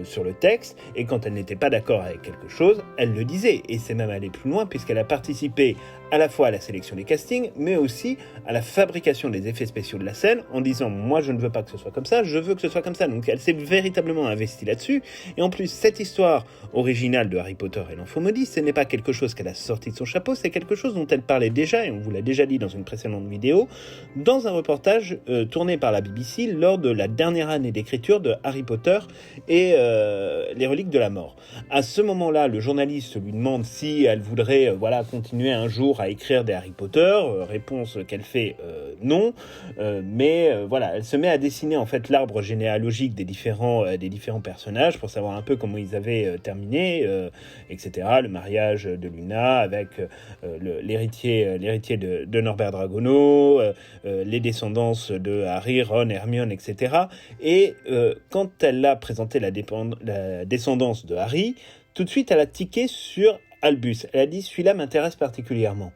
sur le texte, et quand elle n'était pas d'accord avec quelque chose, elle le disait, et c'est même allé plus loin, puisqu'elle a participé à la fois à la sélection des castings, mais aussi à la fabrication des effets spéciaux de la scène, en disant « moi je ne veux pas que ce soit comme ça, je veux que ce soit comme ça ». Donc elle s'est véritablement investie là-dessus, et en plus cette histoire originale de Harry Potter et l'Enfant Maudit, ce n'est pas quelque chose qu'elle a sorti de son chapeau, c'est quelque chose dont elle parlait déjà, et on vous l'a déjà dit dans une précédente vidéo, dans un reportage tourné par la BBC lors de la dernière année d'écriture de Harry Potter et les reliques de la mort. À ce moment-là, le journaliste lui demande si elle voudrait continuer un jour à écrire des Harry Potter, réponse qu'elle fait non, mais elle se met à dessiner en fait l'arbre généalogique des différents personnages pour savoir un peu comment ils avaient terminé, etc. Le mariage de Luna avec l'héritier de Norbert Dragono, les descendances de Harry, Ron, Hermione, etc. Et quand elle a présenté la descendance de Harry, tout de suite elle a tiqué sur Albus. Elle a dit « celui-là m'intéresse particulièrement ».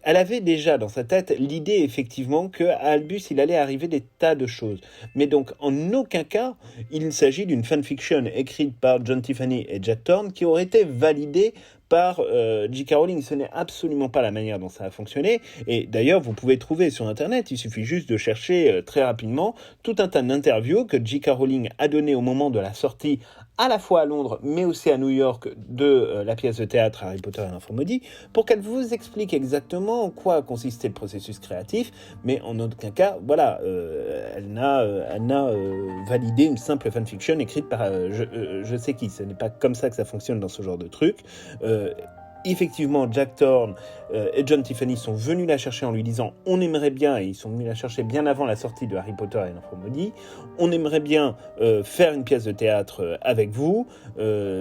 Elle avait déjà dans sa tête l'idée effectivement qu'à Albus il allait arriver des tas de choses. Mais donc en aucun cas il s'agit d'une fanfiction écrite par John Tiffany et Jack Thorne qui aurait été validée par J.K. Rowling. Ce n'est absolument pas la manière dont ça a fonctionné, et d'ailleurs vous pouvez trouver sur internet, il suffit juste de chercher très rapidement tout un tas d'interviews que J.K. Rowling a donné au moment de la sortie à la fois à Londres mais aussi à New York de la pièce de théâtre Harry Potter et l'Enfant Maudit, pour qu'elle vous explique exactement en quoi consistait le processus créatif, mais en aucun cas elle n'a validé une simple fanfiction écrite par je sais qui. Ce n'est pas comme ça que ça fonctionne dans ce genre de truc. Effectivement, Jack Thorne et John Tiffany sont venus la chercher en lui disant « on aimerait bien », et ils sont venus la chercher bien avant la sortie de Harry Potter et l'Enfant Maudit, « on aimerait bien faire une pièce de théâtre avec vous ».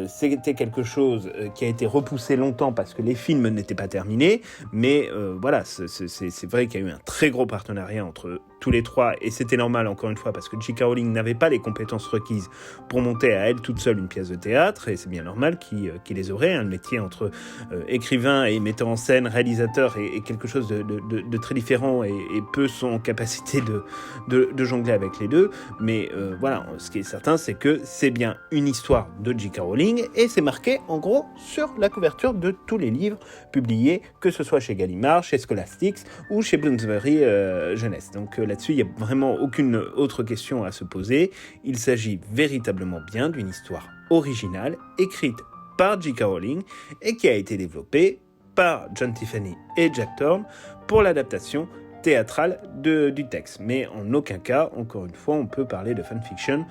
C'était quelque chose qui a été repoussé longtemps parce que les films n'étaient pas terminés, mais c'est vrai qu'il y a eu un très gros partenariat entre tous les trois, et c'était normal encore une fois parce que J.K. Rowling n'avait pas les compétences requises pour monter à elle toute seule une pièce de théâtre, et c'est bien normal qu'il les aurait. Le métier entre écrivain et metteur en scène, réalisateur est quelque chose de très différent, et peu sont en capacité de jongler avec les deux, mais ce qui est certain c'est que c'est bien une histoire de J.K. Rowling, et c'est marqué en gros sur la couverture de tous les livres publiés, que ce soit chez Gallimard, chez Scholastics ou chez Bloomsbury Jeunesse. Donc là-dessus, il n'y a vraiment aucune autre question à se poser. Il s'agit véritablement bien d'une histoire originale, écrite par J.K. Rowling et qui a été développée par John Tiffany et Jack Thorne pour l'adaptation théâtrale du texte. Mais en aucun cas, encore une fois, on peut parler de fanfiction.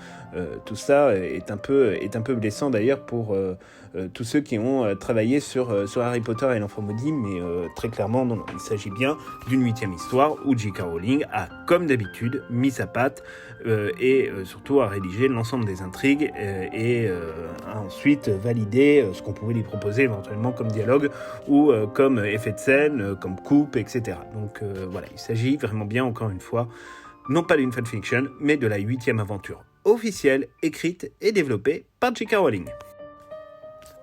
Tout ça est un peu blessant d'ailleurs pour tous ceux qui ont travaillé sur Harry Potter et l'Enfant Maudit, mais très clairement, non, il s'agit bien d'une 8e histoire où J.K. Rowling a, comme d'habitude, mis sa patte et surtout a rédigé l'ensemble des intrigues et a ensuite validé ce qu'on pouvait lui proposer éventuellement comme dialogue ou comme effet de scène, comme coupe, etc. Donc il s'agit vraiment bien, encore une fois, non pas d'une fanfiction, mais de la 8e aventure officielle, écrite et développée par J.K. Rowling.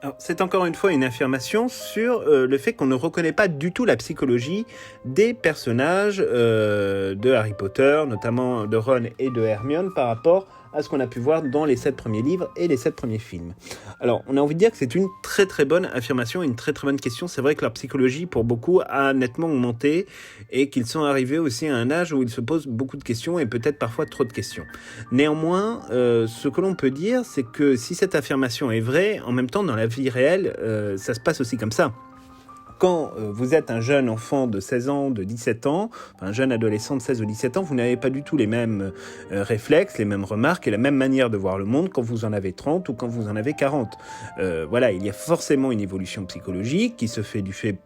Alors, c'est encore une fois une affirmation sur le fait qu'on ne reconnaît pas du tout la psychologie des personnages de Harry Potter, notamment de Ron et de Hermione, par rapport à ce qu'on a pu voir dans les 7 premiers livres et les 7 premiers films. Alors, on a envie de dire que c'est une très très bonne affirmation, une très très bonne question. C'est vrai que leur psychologie, pour beaucoup, a nettement augmenté et qu'ils sont arrivés aussi à un âge où ils se posent beaucoup de questions et peut-être parfois trop de questions. Néanmoins, ce que l'on peut dire, c'est que si cette affirmation est vraie, en même temps, dans la vie réelle, ça se passe aussi comme ça. Quand vous êtes un jeune enfant de 16 ans, de 17 ans, un jeune adolescent de 16 ou 17 ans, vous n'avez pas du tout les mêmes réflexes, les mêmes remarques et la même manière de voir le monde quand vous en avez 30 ou quand vous en avez 40. Voilà, il y a forcément une évolution psychologique qui se fait du fait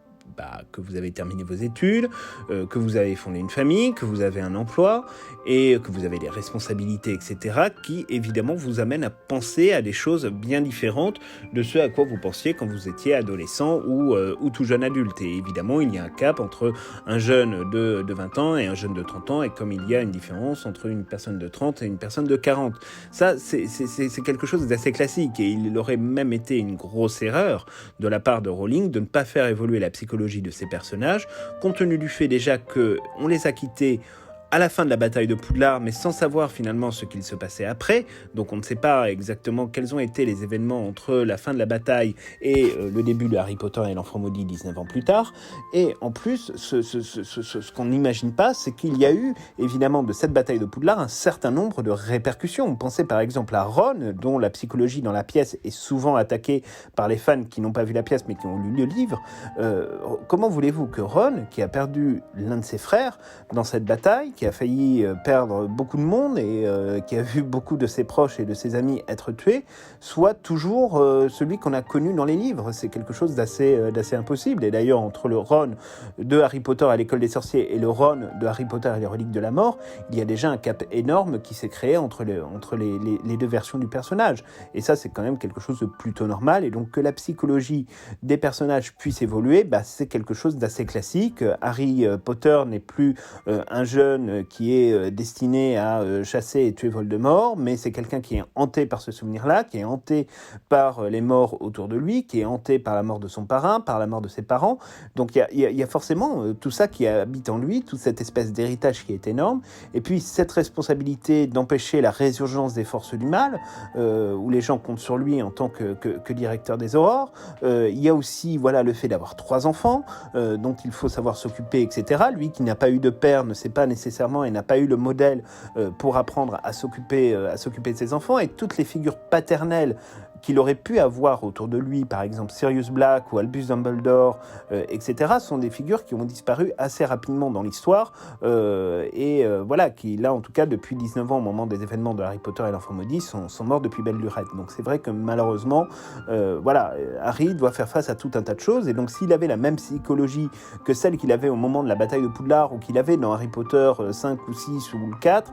que vous avez terminé vos études, que vous avez fondé une famille, que vous avez un emploi et que vous avez des responsabilités, etc., qui évidemment vous amènent à penser à des choses bien différentes de ce à quoi vous pensiez quand vous étiez adolescent ou tout jeune adulte. Et évidemment, il y a un cap entre un jeune de 20 ans et un jeune de 30 ans, et comme il y a une différence entre une personne de 30 et une personne de 40. Ça, c'est quelque chose d'assez classique, et il aurait même été une grosse erreur de la part de Rowling de ne pas faire évoluer la psychologie de ces personnages, compte tenu du fait déjà qu'on les a quittés à la fin de la bataille de Poudlard, mais sans savoir finalement ce qu'il se passait après. Donc on ne sait pas exactement quels ont été les événements entre la fin de la bataille et le début de Harry Potter et l'Enfant Maudit 19 ans plus tard. Et en plus, ce qu'on n'imagine pas, c'est qu'il y a eu, évidemment, de cette bataille de Poudlard, un certain nombre de répercussions. On pensait par exemple à Ron, dont la psychologie dans la pièce est souvent attaquée par les fans qui n'ont pas vu la pièce mais qui ont lu le livre. Comment voulez-vous que Ron, qui a perdu l'un de ses frères dans cette bataille, qui a failli perdre beaucoup de monde et qui a vu beaucoup de ses proches et de ses amis être tués, soit toujours celui qu'on a connu dans les livres? C'est quelque chose d'assez impossible. Et d'ailleurs, entre le Ron de Harry Potter à l'école des sorciers et le Ron de Harry Potter et les reliques de la mort, il y a déjà un cap énorme qui s'est créé entre les deux versions du personnage. Et ça, c'est quand même quelque chose de plutôt normal. Et donc, que la psychologie des personnages puisse évoluer, c'est quelque chose d'assez classique. Harry Potter n'est plus un jeune qui est destiné à chasser et tuer Voldemort, mais c'est quelqu'un qui est hanté par ce souvenir-là, qui est hanté par les morts autour de lui, qui est hanté par la mort de son parrain, par la mort de ses parents. Donc il y a forcément tout ça qui habite en lui, toute cette espèce d'héritage qui est énorme, et puis cette responsabilité d'empêcher la résurgence des forces du mal, où les gens comptent sur lui en tant que directeur des aurores. Il y a aussi le fait d'avoir 3 enfants, dont il faut savoir s'occuper, etc. Lui qui n'a pas eu de père ne sait pas nécessairement et n'a pas eu le modèle pour apprendre à s'occuper de ses enfants, et toutes les figures paternelles qu'il aurait pu avoir autour de lui, par exemple Sirius Black ou Albus Dumbledore, etc., sont des figures qui ont disparu assez rapidement dans l'histoire, qui là en tout cas depuis 19 ans au moment des événements de Harry Potter et l'Enfant Maudit sont morts depuis belle lurette. Donc c'est vrai que malheureusement Harry doit faire face à tout un tas de choses, et donc s'il avait la même psychologie que celle qu'il avait au moment de la bataille de Poudlard ou qu'il avait dans Harry Potter 5 ou 6 ou 4,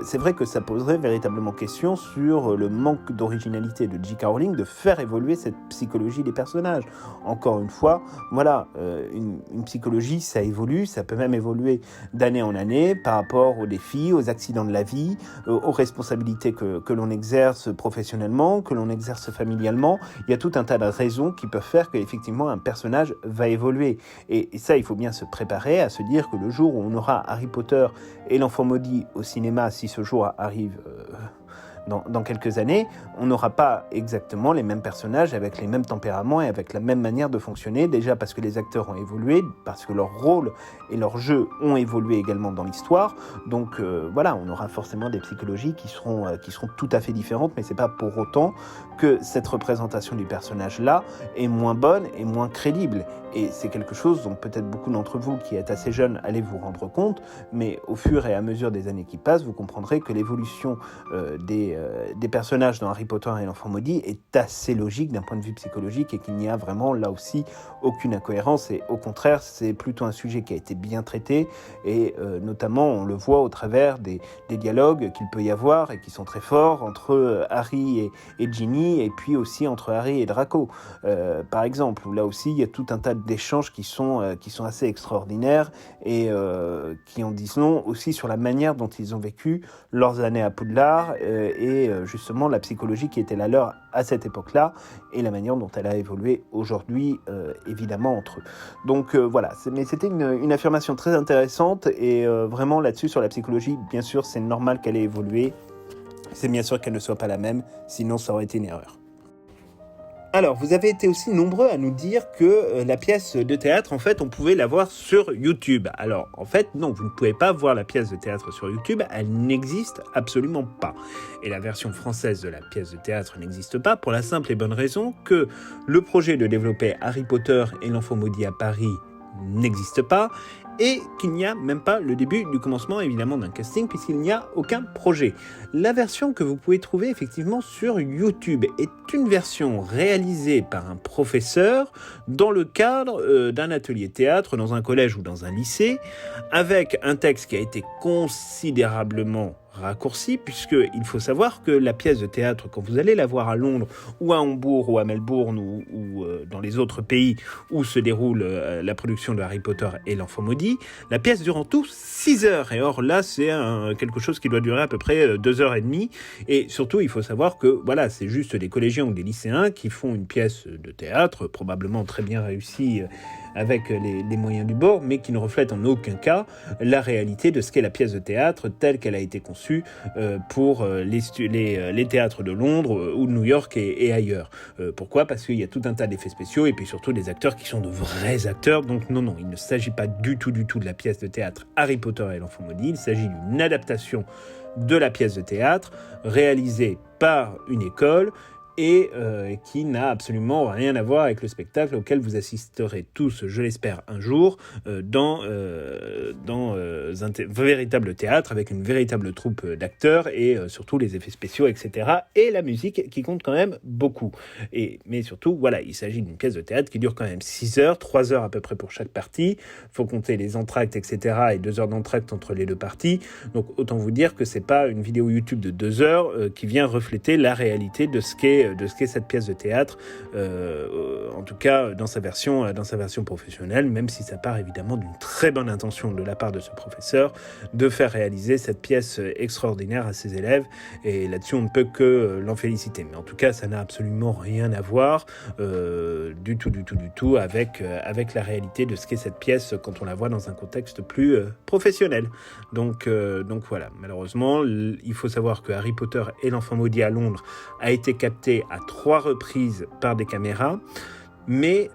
c'est vrai que ça poserait véritablement question sur le manque d'originalité de J.K. Rowling de faire évoluer cette psychologie des personnages. Encore une fois, une psychologie, ça évolue, ça peut même évoluer d'année en année par rapport aux défis, aux accidents de la vie, aux responsabilités que l'on exerce professionnellement, que l'on exerce familialement. Il y a tout un tas de raisons qui peuvent faire qu'effectivement un personnage va évoluer. Et ça, il faut bien se préparer à se dire que le jour où on aura Harry Potter et l'Enfant Maudit au cinéma, si ce jour arrive dans quelques années, on n'aura pas exactement les mêmes personnages avec les mêmes tempéraments et avec la même manière de fonctionner, déjà parce que les acteurs ont évolué, parce que leur rôle et leur jeu ont évolué également dans l'histoire. Donc on aura forcément des psychologies qui seront tout à fait différentes, mais c'est pas pour autant que cette représentation du personnage-là est moins bonne et moins crédible. Et c'est quelque chose dont peut-être beaucoup d'entre vous qui êtes assez jeunes allez vous rendre compte, mais au fur et à mesure des années qui passent, vous comprendrez que l'évolution des personnages dans Harry Potter et l'Enfant Maudit est assez logique d'un point de vue psychologique, et qu'il n'y a vraiment là aussi aucune incohérence, et au contraire c'est plutôt un sujet qui a été bien traité, et notamment on le voit au travers des dialogues qu'il peut y avoir et qui sont très forts entre Harry et Ginny, et puis aussi entre Harry et Draco par exemple, où là aussi il y a tout un tas d'échanges qui sont assez extraordinaires et qui en disent long aussi sur la manière dont ils ont vécu leurs années à Poudlard et justement la psychologie qui était la leur à cette époque-là et la manière dont elle a évolué aujourd'hui, évidemment, entre eux. Donc voilà, mais c'était une affirmation très intéressante et vraiment là-dessus, sur la psychologie, bien sûr, c'est normal qu'elle ait évolué. C'est bien sûr qu'elle ne soit pas la même, sinon ça aurait été une erreur. Alors, vous avez été aussi nombreux à nous dire que la pièce de théâtre, en fait, on pouvait la voir sur YouTube. Alors, en fait, non, vous ne pouvez pas voir la pièce de théâtre sur YouTube, elle n'existe absolument pas. Et la version française de la pièce de théâtre n'existe pas pour la simple et bonne raison que le projet de développer Harry Potter et l'Enfant Maudit à Paris n'existe pas, et qu'il n'y a même pas le début du commencement évidemment d'un casting puisqu'il n'y a aucun projet. La version que vous pouvez trouver effectivement sur YouTube est une version réalisée par un professeur dans le cadre d'un atelier théâtre dans un collège ou dans un lycée, avec un texte qui a été considérablement raccourci, puisqu'il faut savoir que la pièce de théâtre, quand vous allez la voir à Londres ou à Hambourg ou à Melbourne ou dans les autres pays où se déroule la production de Harry Potter et l'Enfant Maudit, la pièce dure en tout 6 heures. Et or là, c'est quelque chose qui doit durer à peu près 2 heures et demie. Et surtout, il faut savoir que voilà, c'est juste des collégiens ou des lycéens qui font une pièce de théâtre, probablement très bien réussie avec les moyens du bord, mais qui ne reflète en aucun cas la réalité de ce qu'est la pièce de théâtre telle qu'elle a été conçue pour les théâtres de Londres ou de New York et ailleurs. Pourquoi ? Parce qu'il y a tout un tas d'effets spéciaux et puis surtout des acteurs qui sont de vrais acteurs. Donc non, il ne s'agit pas du tout de la pièce de théâtre Harry Potter et l'Enfant Maudit. Il s'agit d'une adaptation de la pièce de théâtre réalisée par une école et qui n'a absolument rien à voir avec le spectacle auquel vous assisterez tous, je l'espère, un jour, dans un véritable théâtre avec une véritable troupe d'acteurs et surtout les effets spéciaux, etc. et la musique qui compte quand même beaucoup. Mais surtout, voilà, il s'agit d'une pièce de théâtre qui dure quand même 6 heures, 3 heures à peu près pour chaque partie. Il faut compter les entractes, etc. et 2 heures d'entracte entre les deux parties. Donc autant vous dire que c'est pas une vidéo YouTube de 2 heures qui vient refléter la réalité de ce qu'est cette pièce de théâtre, en tout cas dans sa version professionnelle, même si ça part évidemment d'une très bonne intention de la part de ce professeur de faire réaliser cette pièce extraordinaire à ses élèves, et là-dessus on ne peut que l'en féliciter. Mais en tout cas, ça n'a absolument rien à voir du tout avec la réalité de ce qu'est cette pièce quand on la voit dans un contexte plus professionnel. Donc voilà, malheureusement, il faut savoir que Harry Potter et l'Enfant Maudit à Londres a été capté à 3 reprises par des caméras, mais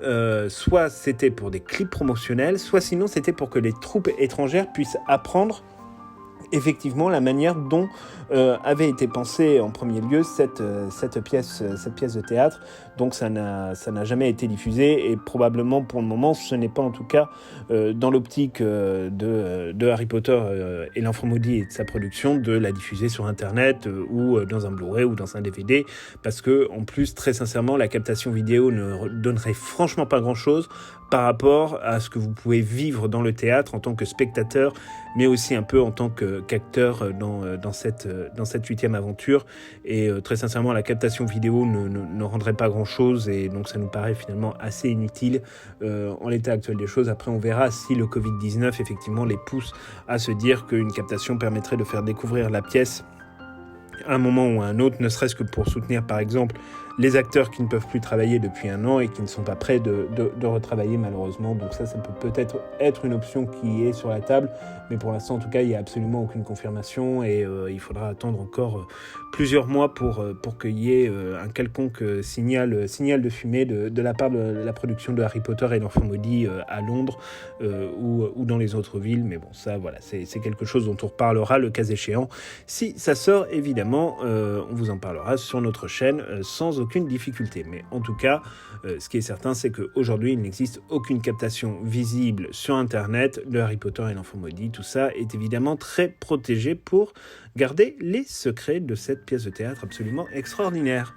soit c'était pour des clips promotionnels, soit sinon c'était pour que les troupes étrangères puissent apprendre effectivement la manière dont avait été pensée en premier lieu cette pièce de théâtre. Donc ça n'a jamais été diffusé, et probablement pour le moment ce n'est pas en tout cas dans l'optique de Harry Potter et l'Enfant Maudit et de sa production de la diffuser sur internet ou dans un Blu-ray ou dans un DVD, parce que en plus, très sincèrement, la captation vidéo ne donnerait franchement pas grand chose par rapport à ce que vous pouvez vivre dans le théâtre en tant que spectateur, mais aussi un peu en tant qu'acteur dans cette 8e aventure. Et très sincèrement, la captation vidéo ne rendrait pas grand-chose, et donc ça nous paraît finalement assez inutile en l'état actuel des choses. Après, on verra si le Covid-19 effectivement les pousse à se dire qu'une captation permettrait de faire découvrir la pièce à un moment ou à un autre, ne serait-ce que pour soutenir par exemple les acteurs qui ne peuvent plus travailler depuis 1 an et qui ne sont pas prêts de retravailler malheureusement. Donc ça peut peut-être être une option qui est sur la table, mais pour l'instant en tout cas il n'y a absolument aucune confirmation, et il faudra attendre encore plusieurs mois pour qu'il y ait un quelconque signal de fumée de la part de la production de Harry Potter et l'Enfant Maudit à Londres ou dans les autres villes. Mais bon, ça voilà, c'est quelque chose dont on reparlera le cas échéant. Si ça sort, évidemment, on vous en parlera sur notre chaîne sans aucune difficulté. Mais en tout cas, ce qui est certain, c'est qu'aujourd'hui, il n'existe aucune captation visible sur Internet de Harry Potter et l'Enfant Maudit. Tout ça est évidemment très protégé pour garder les secrets de cette pièce de théâtre absolument extraordinaire.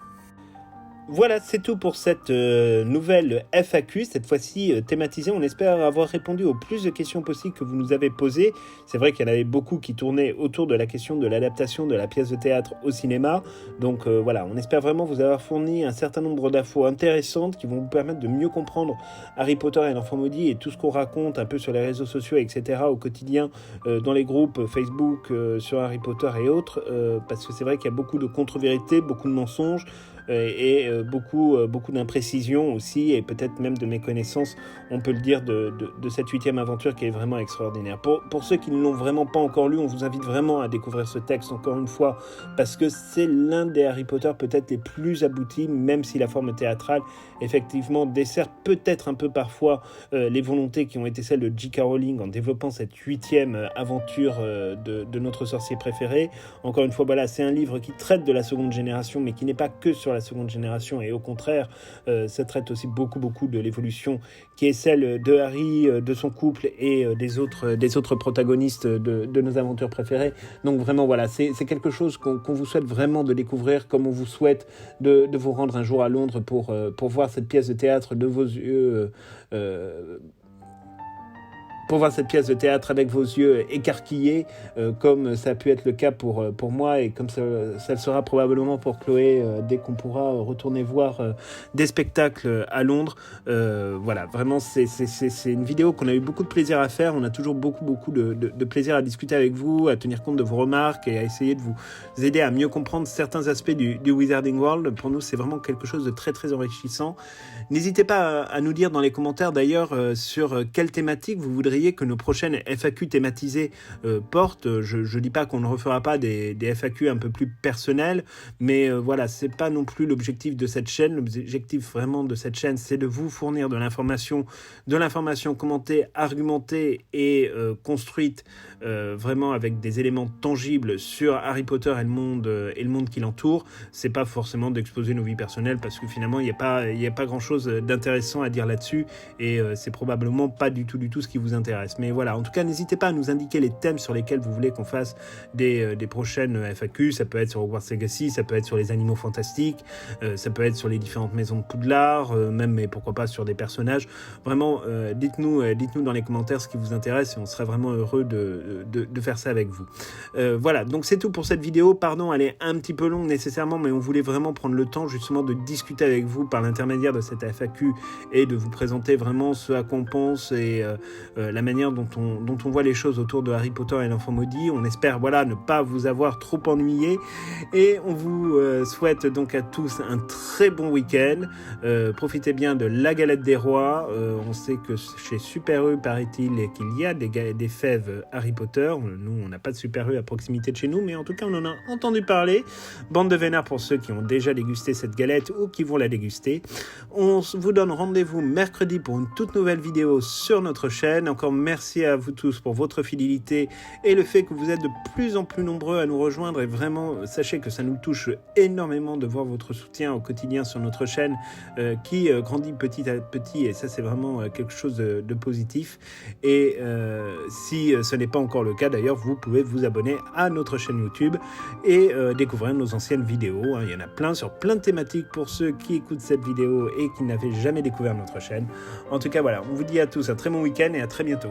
Voilà, c'est tout pour cette nouvelle FAQ, cette fois-ci thématisée. On espère avoir répondu aux plus de questions possibles que vous nous avez posées. C'est vrai qu'il y en avait beaucoup qui tournaient autour de la question de l'adaptation de la pièce de théâtre au cinéma. Donc voilà, on espère vraiment vous avoir fourni un certain nombre d'infos intéressantes qui vont vous permettre de mieux comprendre Harry Potter et l'Enfant Maudit et tout ce qu'on raconte un peu sur les réseaux sociaux, etc. au quotidien, dans les groupes Facebook sur Harry Potter et autres. Parce que c'est vrai qu'il y a beaucoup de contre-vérités, beaucoup de mensonges, et beaucoup d'imprécisions aussi, et peut-être même de méconnaissances, on peut le dire, de cette 8e aventure qui est vraiment extraordinaire. Pour ceux qui ne l'ont vraiment pas encore lu, on vous invite vraiment à découvrir ce texte encore une fois, parce que c'est l'un des Harry Potter peut-être les plus aboutis, même si la forme théâtrale, effectivement, dessert peut-être un peu parfois les volontés qui ont été celles de J.K. Rowling en développant cette 8e aventure de notre sorcier préféré. Encore une fois, voilà, c'est un livre qui traite de la seconde génération, mais qui n'est pas que sur la seconde génération, et au contraire, ça traite aussi beaucoup de l'évolution qui est celle de Harry, de son couple et des autres protagonistes de nos aventures préférées. Donc vraiment, voilà, c'est quelque chose qu'on vous souhaite vraiment de découvrir, comme on vous souhaite de vous rendre un jour à Londres pour voir cette pièce de théâtre de vos yeux. Pour voir cette pièce de théâtre avec vos yeux écarquillés, comme ça a pu être le cas pour moi, et comme ça le sera probablement pour Chloé dès qu'on pourra retourner voir des spectacles à Londres. Voilà, vraiment, c'est une vidéo qu'on a eu beaucoup de plaisir à faire. On a toujours beaucoup de plaisir à discuter avec vous, à tenir compte de vos remarques et à essayer de vous aider à mieux comprendre certains aspects du Wizarding World. Pour nous, c'est vraiment quelque chose de très enrichissant. N'hésitez pas à nous dire dans les commentaires d'ailleurs sur quelle thématique vous voudriez que nos prochaines FAQ thématisées portent. Je dis pas qu'on ne refera pas des FAQ un peu plus personnels, mais voilà, c'est pas non plus l'objectif de cette chaîne. L'objectif vraiment de cette chaîne, c'est de vous fournir de l'information commentée, argumentée et construite vraiment avec des éléments tangibles sur Harry Potter et le monde qui l'entoure. C'est pas forcément d'exposer nos vies personnelles, parce que finalement il y a pas grand chose d'intéressant à dire là-dessus, et c'est probablement pas du tout ce qui vous intéresse. Mais voilà, en tout cas, n'hésitez pas à nous indiquer les thèmes sur lesquels vous voulez qu'on fasse des prochaines FAQ. Ça peut être sur Hogwarts Legacy, ça peut être sur les animaux fantastiques, ça peut être sur les différentes maisons de Poudlard, même, mais pourquoi pas sur des personnages. Vraiment, dites-nous dans les commentaires ce qui vous intéresse, et on serait vraiment heureux de faire ça avec vous. Voilà, donc c'est tout pour cette vidéo. Pardon, elle est un petit peu longue nécessairement, mais on voulait vraiment prendre le temps justement de discuter avec vous par l'intermédiaire de cette FAQ et de vous présenter vraiment ce à quoi on pense et la manière dont on voit les choses autour de Harry Potter et l'Enfant Maudit. On espère, voilà, ne pas vous avoir trop ennuyé, et on vous souhaite donc à tous un très bon week-end. Profitez bien de la galette des rois. On sait que chez Super U, paraît-il, qu'il y a des fèves Harry Potter. Nous, on n'a pas de Super U à proximité de chez nous, mais en tout cas, on en a entendu parler. Bande de vénards pour ceux qui ont déjà dégusté cette galette ou qui vont la déguster. On vous donne rendez-vous mercredi pour une toute nouvelle vidéo sur notre chaîne. Encore merci à vous tous pour votre fidélité et le fait que vous êtes de plus en plus nombreux à nous rejoindre, et vraiment sachez que ça nous touche énormément de voir votre soutien au quotidien sur notre chaîne qui grandit petit à petit, et ça c'est vraiment quelque chose de positif. Et si ce n'est pas encore le cas d'ailleurs, vous pouvez vous abonner à notre chaîne YouTube et découvrir nos anciennes vidéos. Il y en a plein sur plein de thématiques pour ceux qui écoutent cette vidéo et qui n'avaient jamais découvert notre chaîne. En tout cas voilà, on vous dit à tous un très bon week-end et à très bientôt.